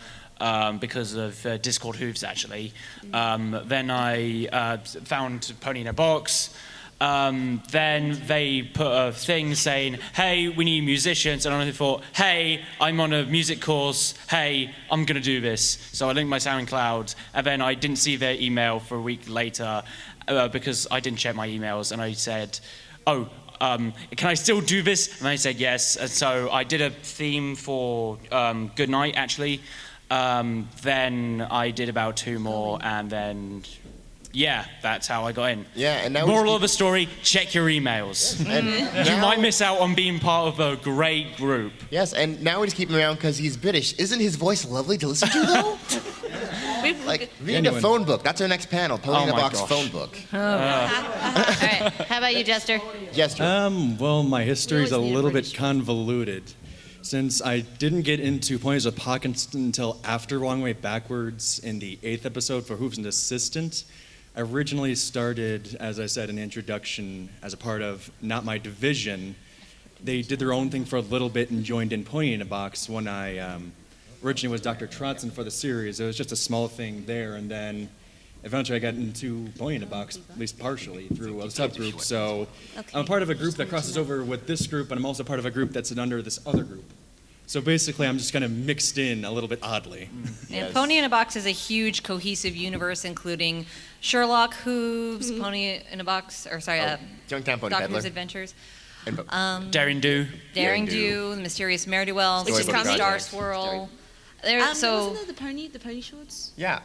because of Discord Whoovs, actually. Then I found Ponyinabox. Then they put a thing saying, hey, we need musicians. And I thought, hey, I'm on a music course. Hey, I'm going to do this. So I linked my SoundCloud. And then I didn't see their email for a week later because I didn't check my emails. And I said, can I still do this? And they said yes. And so I did a theme for Goodnight, actually. Then I did about 2 more. And then... yeah, that's how I got in. Yeah, and now moral of the story: check your emails. And you might miss out on being part of a great group. Yes, and now we just keep him around because he's British. Isn't his voice lovely to listen to, though? Like, read a phone book. That's our next panel, Ponyinabox phone book. All right, how about you, Jester? Jester. Well, my history is a little bit convoluted. Since I didn't get into Ponies with Pockets until after Wrong Way Backwards in the 8th episode for Whoovs and Assistant, I originally started, as I said in the introduction, as a part of Not My Division. They did their own thing for a little bit and joined in Ponyinabox when I originally was Dr. Trotson for the series. It was just a small thing there, and then eventually I got into Ponyinabox, at least partially, through a subgroup. So I'm a part of a group that crosses over with this group, and I'm also part of a group that's under this other group. So basically, I'm just kind of mixed in a little bit oddly. And Ponyinabox is a huge cohesive universe, including Sherlock, Whoves, Ponyinabox, or sorry, Junktown Pony Doctor Peddler. Who's Adventures. Daring Do. Daring Do, The Mysterious Ne'er-Do-Well, Which is Star Swirl. Wasn't there the pony shorts? Yeah,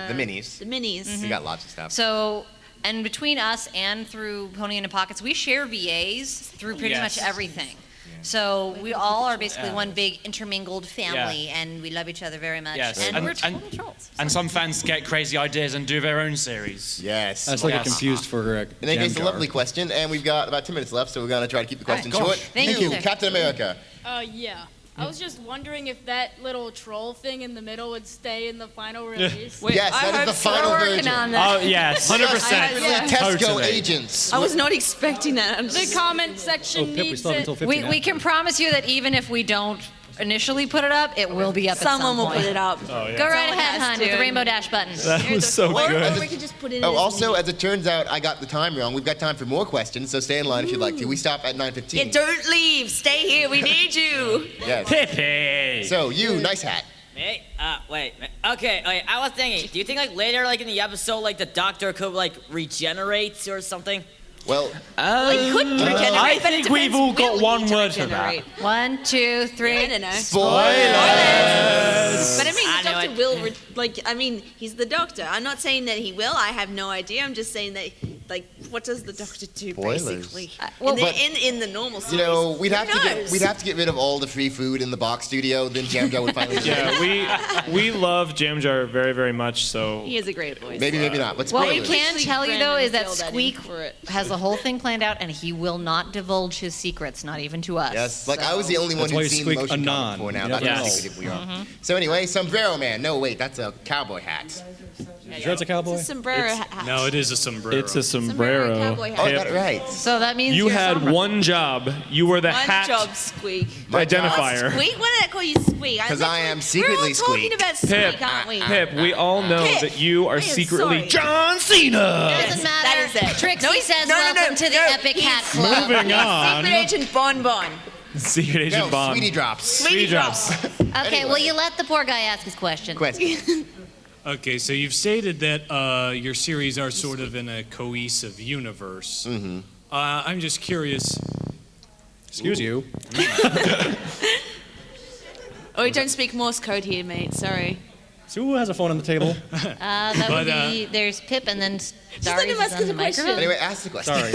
the minis. The minis. We got lots of stuff. So, and between us and through Pony in the Pockets, we share VAs through pretty much everything. So we all are basically one big intermingled family, and we love each other very much. Yes. And we're total trolls. And some fans get crazy ideas and do their own series. Yes. I was like confused for In any case, a lovely question, and we've got about 2 minutes left, so we're going to try to keep the question short. Thank you, sir. Captain America. Yeah. I was just wondering if that little troll thing in the middle would stay in the final release. Yes, that is the final version. Oh, yes, 100%. Tesco agents. I was not expecting that. The comment section needs it. We can promise you that even if we don't initially put it up, it will be up Someone at some will point. put it up. Oh, yeah. Go right Someone ahead, has hon, with to. the rainbow dash button. That was so Or good. we could just put it in. Oh, as also, mini. as it turns out, I got the time wrong. We've got time for more questions, so stay in line if you'd like to. We stop at 9:15. Yeah, don't leave. Stay here. We need you. Yes. Pippi. So, you, nice hat. Me? Wait. Okay, I was thinking, do you think, like, later, like, in the episode, like, the Doctor could, like, regenerate or something? Well, He could regenerate, I but it think we've all depends, got will one he word for that. regenerate? 1, 2, 3. I don't know. spoilers! But I mean, I the knew doctor it. will, he's the doctor. I'm not saying that he will. I have no idea. I'm just saying that, like, what does the doctor do, Spoilers. basically? well, in the normal series. You know, we'd have Who knows? to get rid of all the free food in the box studio. Then Jam Jar would finally. Yeah, we love Jam Jar very, very much. So He has a great voice. Maybe not. But What spoilers. we can tell you, though, is that Brandon Squeak filled that in for it. has the whole thing planned out, and he will not divulge his secrets, not even to us. Yes, like I was the only one That's why who'd you seen the squeak motion comic anon. before now. You That's never how know. secretive we are. So anyway, Sombrero Man. No, wait, that's a cowboy hat. You sure it's a cowboy? It's a sombrero hat. No, it is a sombrero. it's a sombrero. cowboy hat. Oh, I Pip, got it right. So that means you you're had Sombra. one job. You were the One hat job, Squeak. identifier. Squeak? Why did I call you Squeak? 'Cause I am secretly We're all talking Squeak. about Squeak, Pip, aren't we? Pip, we all know Pip. that you are I am secretly sorry. John Cena. Doesn't matter. That is it. Trixie No, says no, welcome to the Epic he's Hat Club. Moving on. Secret Agent Bonbon. Secret Agent No, Bond. Sweetie Drops. Sweetie Drops. Okay, well, you let the poor guy ask his question. Question. Okay, so you've stated that your series are sort of in a cohesive universe. Mm-hmm. I'm just curious. Excuse you. Oh, we don't speak Morse code here, mate. Sorry. So who has a phone on the table? That would be, there's Pip and then Starry's let him ask on the us a question. microphone. Anyway, ask the question. Sorry.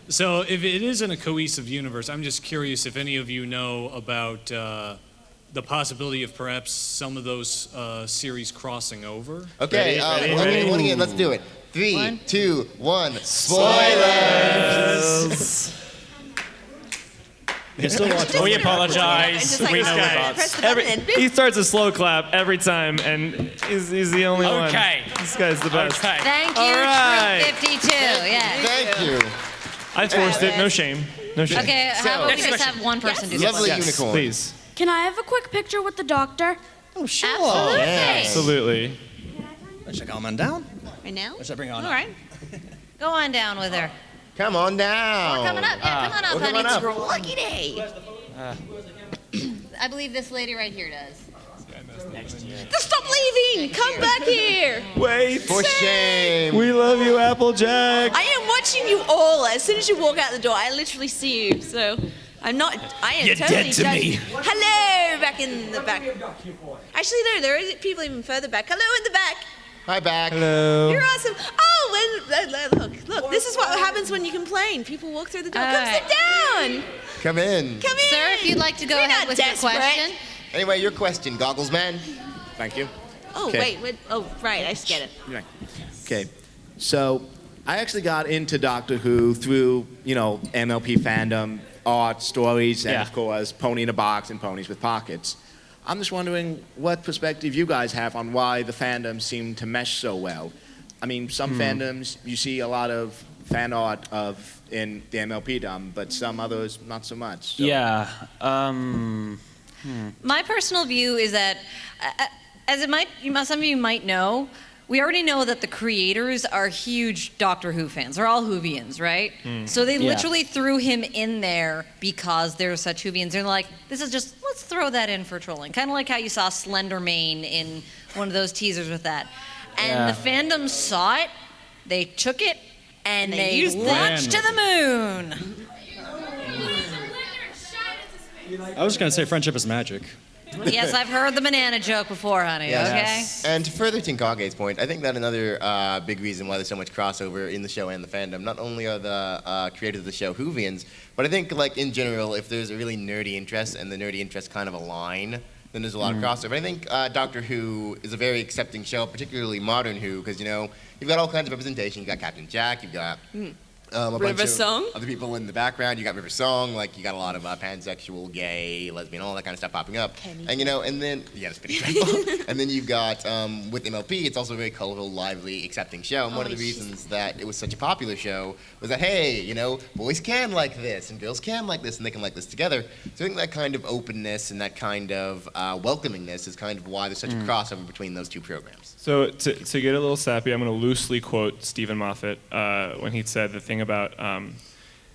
So if it is in a cohesive universe, I'm just curious if any of you know about the possibility of perhaps some of those series crossing over. Okay, Ready? okay, one again. Let's do it. 3, One. 2, 1. Spoilers. You still watch We It's apologize. just like, We okay, know. press the button and He starts a slow clap every time, and he's the only one. Okay. This guy's the best. Okay. Thank you, All right. Troop 52. Yeah. Thank you. I forced it. No shame. No shame. Okay, So- how about we Next just have one person do this? Lovely Yes, unicorn. please. Can I have a quick picture with the doctor? Oh, sure. Absolutely. Absolutely. Should I calm on down? Right now? Or should I bring on All up? right. Go on down with her. Come on down. We're coming up. Yeah, come on up, Well, come honey. on It's up. your lucky day. I believe this lady right here does. Stop leaving! Come back here! Wait. For shame. We love you, Applejack. I am watching you all. As soon as you walk out the door, I literally see you. So I am You're totally dead to judging. me. Hello, back in the back. Actually, no, there are people even further back. Hello in the back. Hi, back. Hello. You're awesome. Oh, look. This is what happens when you complain. People walk through the door. All Come right. sit down. Come in. Come in. Sir, if you'd like to go We're ahead not with desperate. your question. Anyway, your question, Goggles Man. Thank you. Oh, Okay. wait. Oh, right. I just get it. Okay, so I actually got into Doctor Who through, MLP fandom, art, stories, and Yeah. of course, Ponyinabox and Ponies with Pockets. I'm just wondering what perspective you guys have on why the fandoms seem to mesh so well. I mean, some fandoms, you see a lot of fan art of in the MLP dom, but some others, not so much. So. Yeah. My personal view is that, as some of you might know, we already know that the creators are huge Doctor Who fans. They're all Whovians, right? So they Yeah. literally threw him in there because they're such Whovians. They're like, let's throw that in for trolling. Kind of like how you saw Slenderman in one of those teasers with that. And the fandom saw it, they took it, and they used it. launched to the moon. I was just going to say friendship is magic. Yes, I've heard the banana joke before, honey, okay? And to further Tinkage's point, I think that another big reason why there's so much crossover in the show and the fandom, not only are the creators of the show Whovians, but I think, like, in general, if there's a really nerdy interest and the nerdy interests kind of align, then there's a lot of crossover. I think Doctor Who is a very accepting show, particularly modern Who, because, you've got all kinds of representation. You've got Captain Jack, you've got A River bunch Song? of other people in the background. You got River Song, like you got a lot of pansexual, gay, lesbian, all that kind of stuff popping up. And and then it's pretty dreadful. And then you've got with MLP, it's also a very colorful, lively, accepting show. And one of the reasons that it was such a popular show was that hey, boys can like this and girls can like this and they can like this together. So I think that kind of openness and that kind of welcomingness is kind of why there's such a crossover between those two programs. So to get a little sappy, I'm going to loosely quote Stephen Moffat when he said the thing about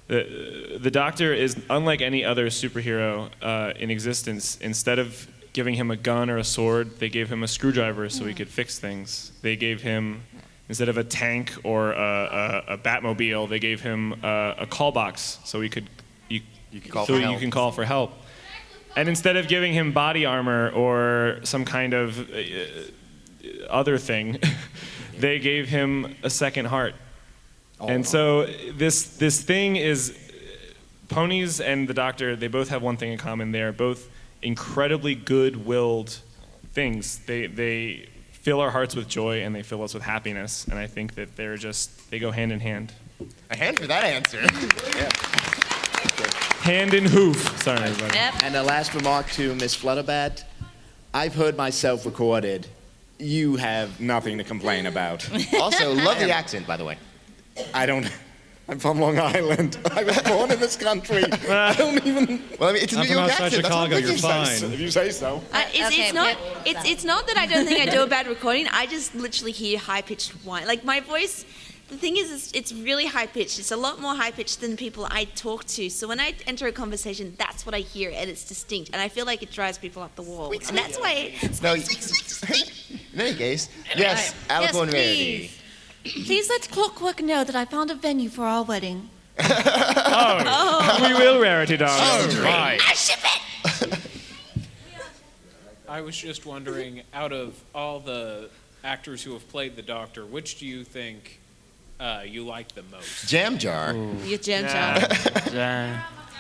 the Doctor is unlike any other superhero in existence. Instead of giving him a gun or a sword, they gave him a screwdriver so he could fix things. They gave him, instead of a tank or a Batmobile, they gave him a call box so he could you can call for help. And instead of giving him body armor or some kind of other thing, they gave him a second heart. And so this thing is, ponies and the Doctor, they both have one thing in common. They are both incredibly good-willed things. They fill our hearts with joy and they fill us with happiness. And I think that they go hand in hand. A hand for that answer. Hand in hoof. Sorry, everybody. And a last remark to Miss Flutterbat. I've heard myself recorded. You have nothing to complain about. Also, lovely accent, by the way. I'm from Long Island. I was born in this country. I don't even. Well, I mean, it's a New York accent. Chicago, you're fine. If you say so. It's not that I don't think I do a bad recording. I just literally hear high-pitched whine. Like my voice, the thing is it's really high-pitched. It's a lot more high-pitched than people I talk to. So when I enter a conversation, that's what I hear, and it's distinct. And I feel like it drives people up the wall. And that's why. In any case, yes, Alicorn Rarity. Please let Clockwork know that I found a venue for our wedding. We will, Rarity darling. Right. I ship it! I was just wondering, out of all the actors who have played the Doctor, which do you think you like the most? Jam Jar. You Jam Jar.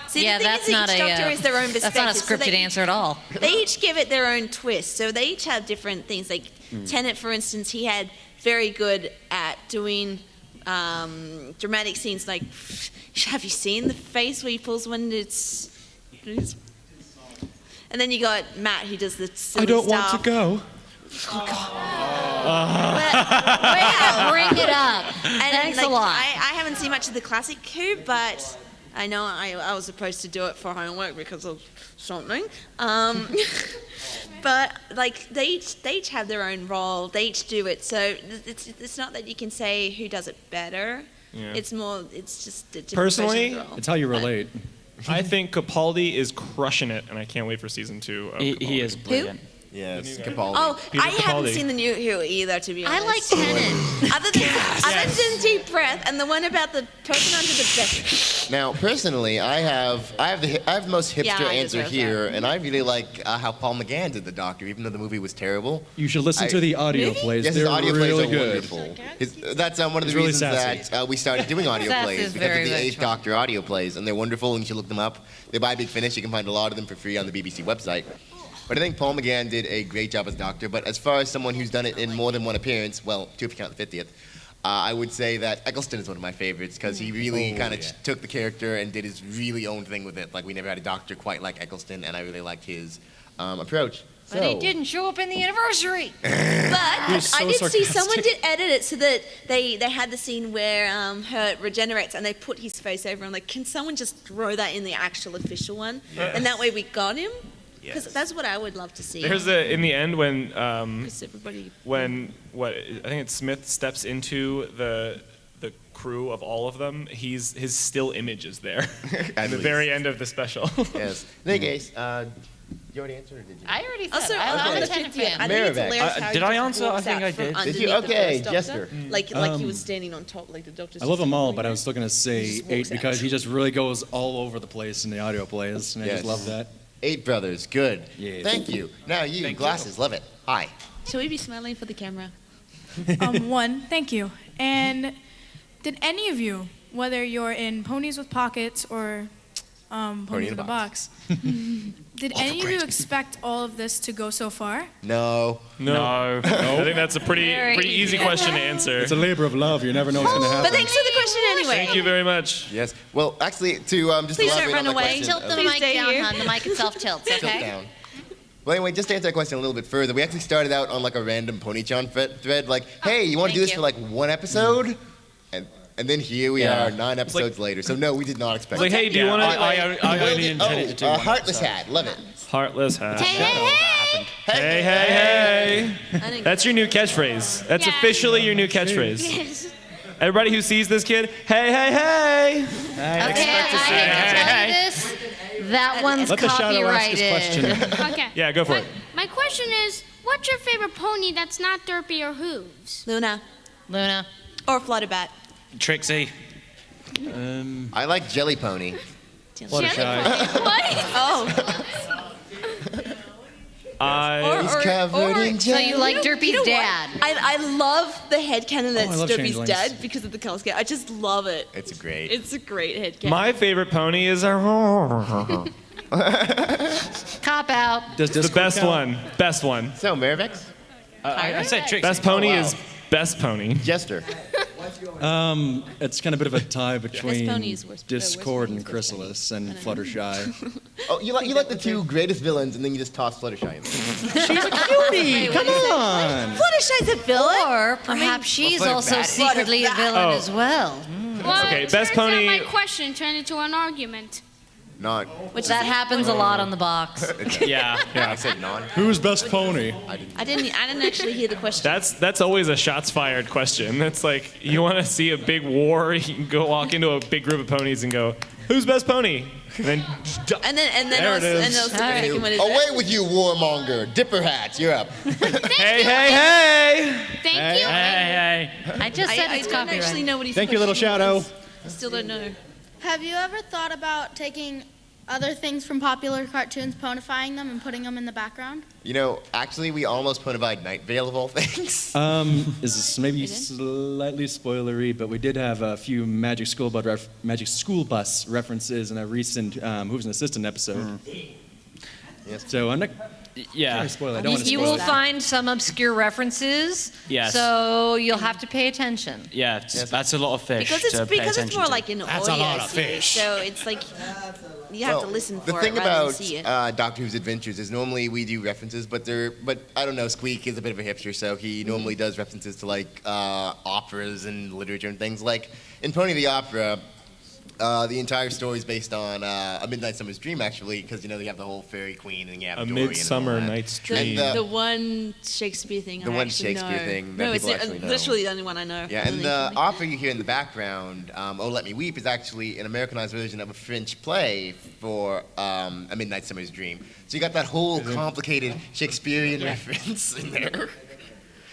See, Yeah, the thing that's is not each a, Doctor is their own that's not a perspective. scripted answer at all. They each give it their own twist. So they each have different things. Like Tennant, for instance, he had very good at doing dramatic scenes. Like, have you seen the face where he pulls when it's... And then you got Matt, who does the silly I don't stuff. want to go. Bring it up. And Thanks a lot. I haven't seen much of the classic Who, but I know I was supposed to do it for homework because of something. But like they each have their own role. They each do it. So it's not that you can say who does it better. Yeah. It's just a different Personally, person's role. It's how you relate. I think Capaldi is crushing it, and I can't wait for season 2 of Capaldi. He is brilliant. Yes, Capaldi. Oh, Peter I haven't Capaldi. seen the new Who either, to be honest. I like Tennant. Other than Deep Breath and the one about the person under the bed. Now, personally, I have the most hipster Yeah, I answer deserve here, and I really like how Paul McGann did the Doctor, even though the movie was terrible. You should listen to the audio plays. Yes, They're his audio really plays are good. wonderful. That's one of the He's really reasons sassy. that we started doing audio Sass plays is because very of the much 8th fun. Doctor audio plays, and they're wonderful, and you should look them up. They buy Big Finish. You can find a lot of them for free on the BBC website. But I think Paul McGann did a great job as Doctor. But as far as someone who's done it in more than one appearance, well, 2 if you count the 50th, I would say that Eccleston is one of my favorites because he really kind of took the character and did his really own thing with it. Like, we never had a Doctor quite like Eccleston, and I really liked his approach. But he didn't show up in the anniversary. But so I did see sarcastic. someone did edit it so that they had the scene where Hurt regenerates and they put his face over. I'm like, can someone just throw that in the actual official one? And that way we got him? Because that's what I would love to see. There's in the end when everybody... I think it's Smith steps into the crew of all of them. His still image is there at the very end of the special. Yes. In any case, you already answered, or did you? I already said Also, I'm on a the Tennant 50th, fan. I think it's Maribek. hilarious how Did he I just answer? I walks think out I from did. Did you? underneath the Okay, first Jester. Doctor. Like he was standing on top, like the Doctor's I love them all, but I holding was still going to say just 8 walks out. because he just really goes all over the place in the audio plays, and I just Yes. love that. 8 brothers, good. Yeah. Thank you. Now you, glasses, love it. Hi. Should we be smiling for the camera? One, thank you. And did any of you, whether you're in Ponies with Pockets or Pony in the Box. Did any of you expect all of this to go so far? No. No. I think that's a pretty easy question to answer. It's a labor of love. You never know what's going to happen. But thanks for the question anyway. Thank you very much. Yes. Well, actually, to just Please don't elaborate run on that away. question. Tilt the Please mic stay down, here. hon. The mic itself tilts, okay? Tilt down. Well, anyway, just to answer that question a little bit further, we actually started out on like a random PonyCon thread, like, hey, you want to do this for like one episode? And then here we are, 9 episodes later. So no, we did not expect. It's like, hey, do you want to? I only intended to do one Heartless Hat, love it. Heartless hat. Hey, Hey. That's your new catchphrase. That's officially your new catchphrase. Everybody who sees this kid, hey. Okay, I can tell you this. That one's Let the shadow ask his copyrighted. question. Okay. Yeah, go for it. My question is, what's your favorite pony that's not Derpy or Whooves? Luna. Luna. Or Flutterbat. Trixie. I like Jelly Pony. Fluttershy. What? Oh. He's covered in So you like Derpy's what? dad? I love the headcanon that's I love Derpy's changelings. dad because of the color scheme. I just love it. It's great. It's a great headcanon. My favorite pony is our. Cop out. Does the Discord best count? one. Best one. So, Marivex? I said Trixie. Best pony wow. is best pony. Jester. It's kind of a bit of a tie pony between is worse- Discord worse and Chrysalis and Fluttershy. Oh, you like the two greatest villains, and then you just toss Fluttershy in there. She's a cutie. Come on. Fluttershy's a villain. Or perhaps she's Flutter also Bat. secretly a villain Oh. as well. Well, Okay, it best turns pony- out my question turned into an argument. Non. Which that happens a lot on the box. Yeah. I said non. Who's best pony? I didn't actually hear the question. That's always a shots fired question. That's like you want to see a big war, you can go walk into a big group of ponies and go, "Who's best pony?" And then And then There it is. they'll stick him when it's Away with you, warmonger. Dipper hats, you're up. hey. Thank you. Hey. I just said I it's don't actually copyrighted. know what he's Thank you, little shadow. I still don't know. Have you ever thought about taking other things from popular cartoons, ponifying them, and putting them in the background? You know, actually, we almost ponified Night Vale of all things. Is this maybe slightly spoilery, but we did have a few Magic School Bus references in a recent Who's an Assistant episode. Yes. So I'm not Yeah. trying to spoil it. I don't want to You spoil will it. find some obscure references. Yes. So you'll have to pay attention. Yeah, that's a lot of fish Because to pay it's attention more to. like an That's a audio lot of series, fish. so it's like you have to listen for the thing it rather about than see it. Doctor Who's Adventures is normally we do references, but I don't know. Squeak is a bit of a hipster, so he normally does references to like operas and literature and things. Like in Pony the Opera, the entire story is based on A Midnight Summer's Dream, actually, because they have the whole fairy queen and you have A Dorian and Midsummer all that. Night's And, Dream. The one Shakespeare thing The I one actually Shakespeare know. thing that no, it's people actually know. literally the only one I know. Yeah, and the opera you hear in the background, Oh Let Me Weep, is actually an Americanized version of a French play for A Midnight Summer's Dream. So you got that whole complicated Shakespearean reference in there.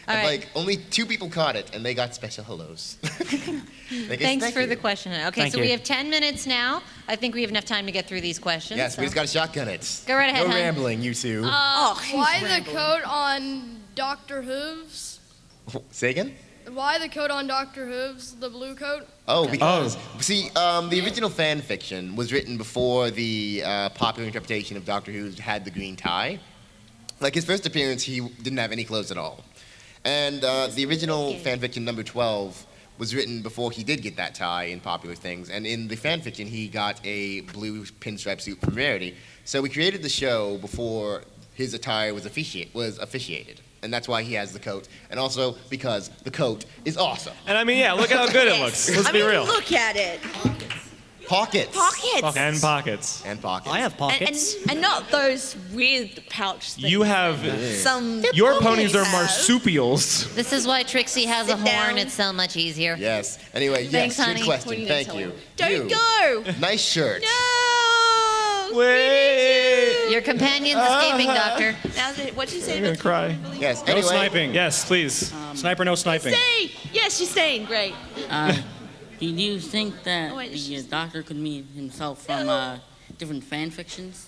All And, right. like, only 2 people caught it, and they got special hellos. Thanks for the question. Okay, Thank so you. we have 10 minutes now. I think we have enough time to get through these questions. Yes, we so- just got to shotgun it. Go right ahead, No hon. rambling, you two. Why the coat on Doctor Whoovses? Say again? Why the coat on Doctor Whoovses, the blue coat? Oh, because see, the original fan fiction was written before the popular interpretation of Doctor Who had the green tie. Like his first appearance, he didn't have any clothes at all, and the original fan fiction number 12 was written before he did get that tie in popular things. And in the fan fiction, he got a blue pinstripe suit from Rarity. So we created the show before his attire was officiated. And that's why he has the coat. And also because the coat is awesome. And I mean, yeah, look how good it looks. Let's be real. Look at it. Pockets. Pockets. And pockets. And pockets. I have pockets. And not those weird pouch things. You have some. your ponies are have. marsupials. This is why Trixie has a Sit down. horn. It's so much easier. Yes. Anyway, Thanks, yes, honey. good What are question. you gonna Thank tell you. him? Don't You. go. Nice shirt. No. Wait. Your companion's escaping, Doctor. Now, what'd you say? I'm gonna about cry. Yes. No Anyway, sniping. Yes, please. Sniper, no sniping. Stay. Yes, she's staying. Great. Do you think that Oh, wait, the Doctor could mean himself from different fan fictions?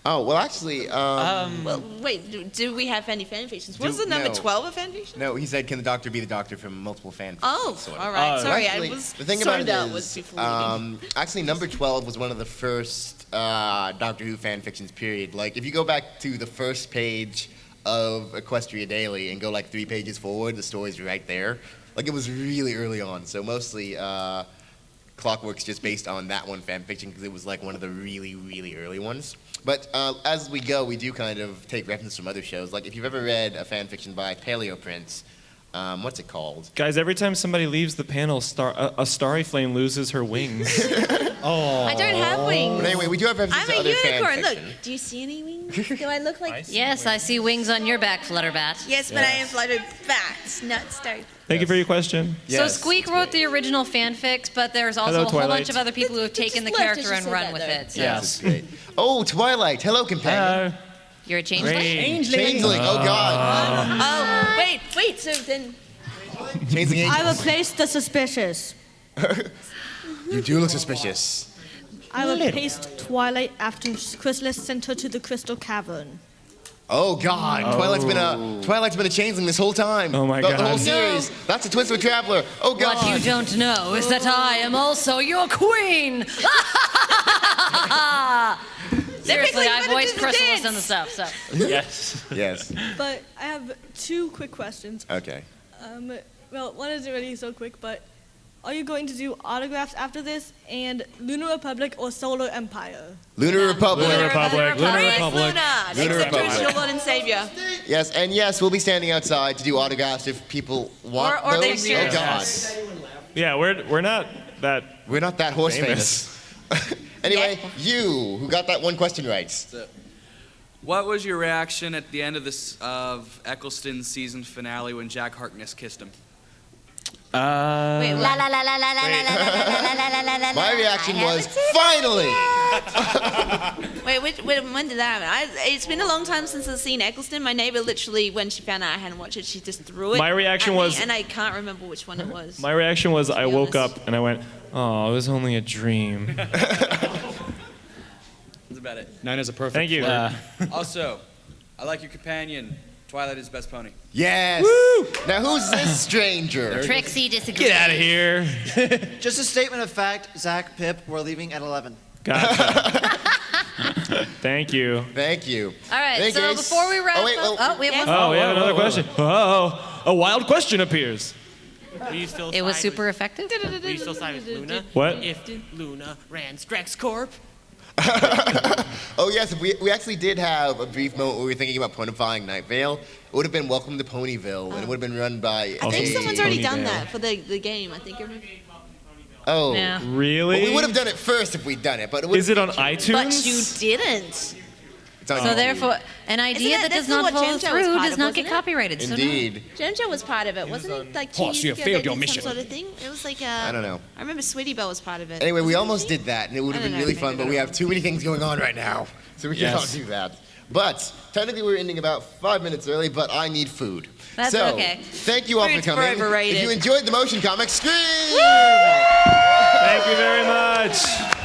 Oh well, actually. Well, wait. Do we have any fan fictions? Was the number no. 12 a fan fiction? No, he said, "Can the Doctor be the Doctor from multiple fan fictions?" Oh, sort of. all right. Sorry, Actually, I was the thing sorry about that it was is, before leaving. actually, number 12 was one of the first Doctor Who fan fictions, period. Like, if you go back to the first page of Equestria Daily and go like 3 pages forward, the story's right there. Like, it was really early on, so mostly Clockwork's just based on that one fan fiction because it was like one of the really, really early ones. But as we go, we do kind of take references from other shows. Like, if you've ever read a fan fiction by Paleo Prince, what's it called? Guys, every time somebody leaves the panel, a starry flame loses her wings. I don't have wings. But anyway, we do have references I'm to a other fan unicorn. Look, fiction. do you see any wings? Do I look like? Yes, I see wings on your back, Flutterbat. Yes, but I am Flutterbat, not Starry. Thank you for your question. So Squeak wrote the original fanfics, but there's also Hello, a whole Twilight. bunch of other people who have taken the left character as and you run said with that, it. So. Yes. Great. Oh, Twilight. Hello, companion. You're a changeling? Changeling. Oh, God. Oh, wait. So then, Changeling I angels. replaced the suspicious. You do look suspicious. I replaced Twilight after Chrysalis sent her to the Crystal Cavern. Oh, God. Twilight's been a changeling this whole time. Oh, my The whole God. series. That's a Twisted Traveler. Oh, God. What you don't know is that I am also your queen. Seriously, I voiced Chrysalis and the stuff. So. Yes. Yes. But I have 2 quick questions. Okay. Well, one is already so quick, but are you going to do autographs after this? And Lunar Republic or Solar Empire? Lunar Republic. Lunar Republic. Lunar Praise Republic. Luna, Lunar accept her as Republic. your Lord and Savior. Yes, and yes, we'll be standing outside to do autographs if people want Or they those. do. Oh, God. Yeah, we're not that. We're not that horse famous. Anyway, you, who got that one question right. What was your reaction at the end of Eccleston's season finale when Jack Harkness kissed him? Wait, La la la la la la la la la la la la la. My reaction was, finally! Wait, when did that happen? It's been a long time since I've seen Eccleston. My neighbor literally, when she found out I hadn't watched it, she just threw it. My reaction at me, was- and I can't remember which one it was. My reaction was I woke up and I went, oh, it was only a dream. That's about it. 9 is a perfect Thank you. flirt. Also, I like your companion. Twilight is best pony. Yes! Now, who's this stranger? Trixie disagrees. Get out of here. Just a statement of fact, Zach, Pip, we're leaving at 11. Gotcha. Thank you. Thank you. All right, Thank so you. before we wrap Oh, wait, up, well- we have one. Oh, we have another question. Oh, a wild question appears. Will you still It was side super effective. Will you still side with Luna? What? If Luna ran Strex Corp? Oh, yes, we actually did have a brief moment where we were thinking about ponifying Night Vale. It would have been Welcome to Ponyville, and it would have been run by I think someone's already done Ponyville. that for the game. I think. Oh. Yeah. Really? Well, we would have done it first if we'd done it, but it would Is it on iTunes? But you didn't. It's on So YouTube. therefore, an idea that does not follow through does not get copyrighted. So no. Indeed. JoJo was part of it, wasn't it? Like 2 Horse, years you ago, failed they your did mission. Some sort of thing. It was like I don't know. I remember Sweetie Belle was part of it. Anyway, we Wasn't almost she? did that, and it would have I been don't know, really maybe fun, but not. we have too many things going on right now, so we cannot Yes. do that. But technically, we're ending about 5 minutes early, but I need food. That's so, okay. Thank you all Food's for coming. overrated. If you enjoyed the motion comic, scream! Thank you very much.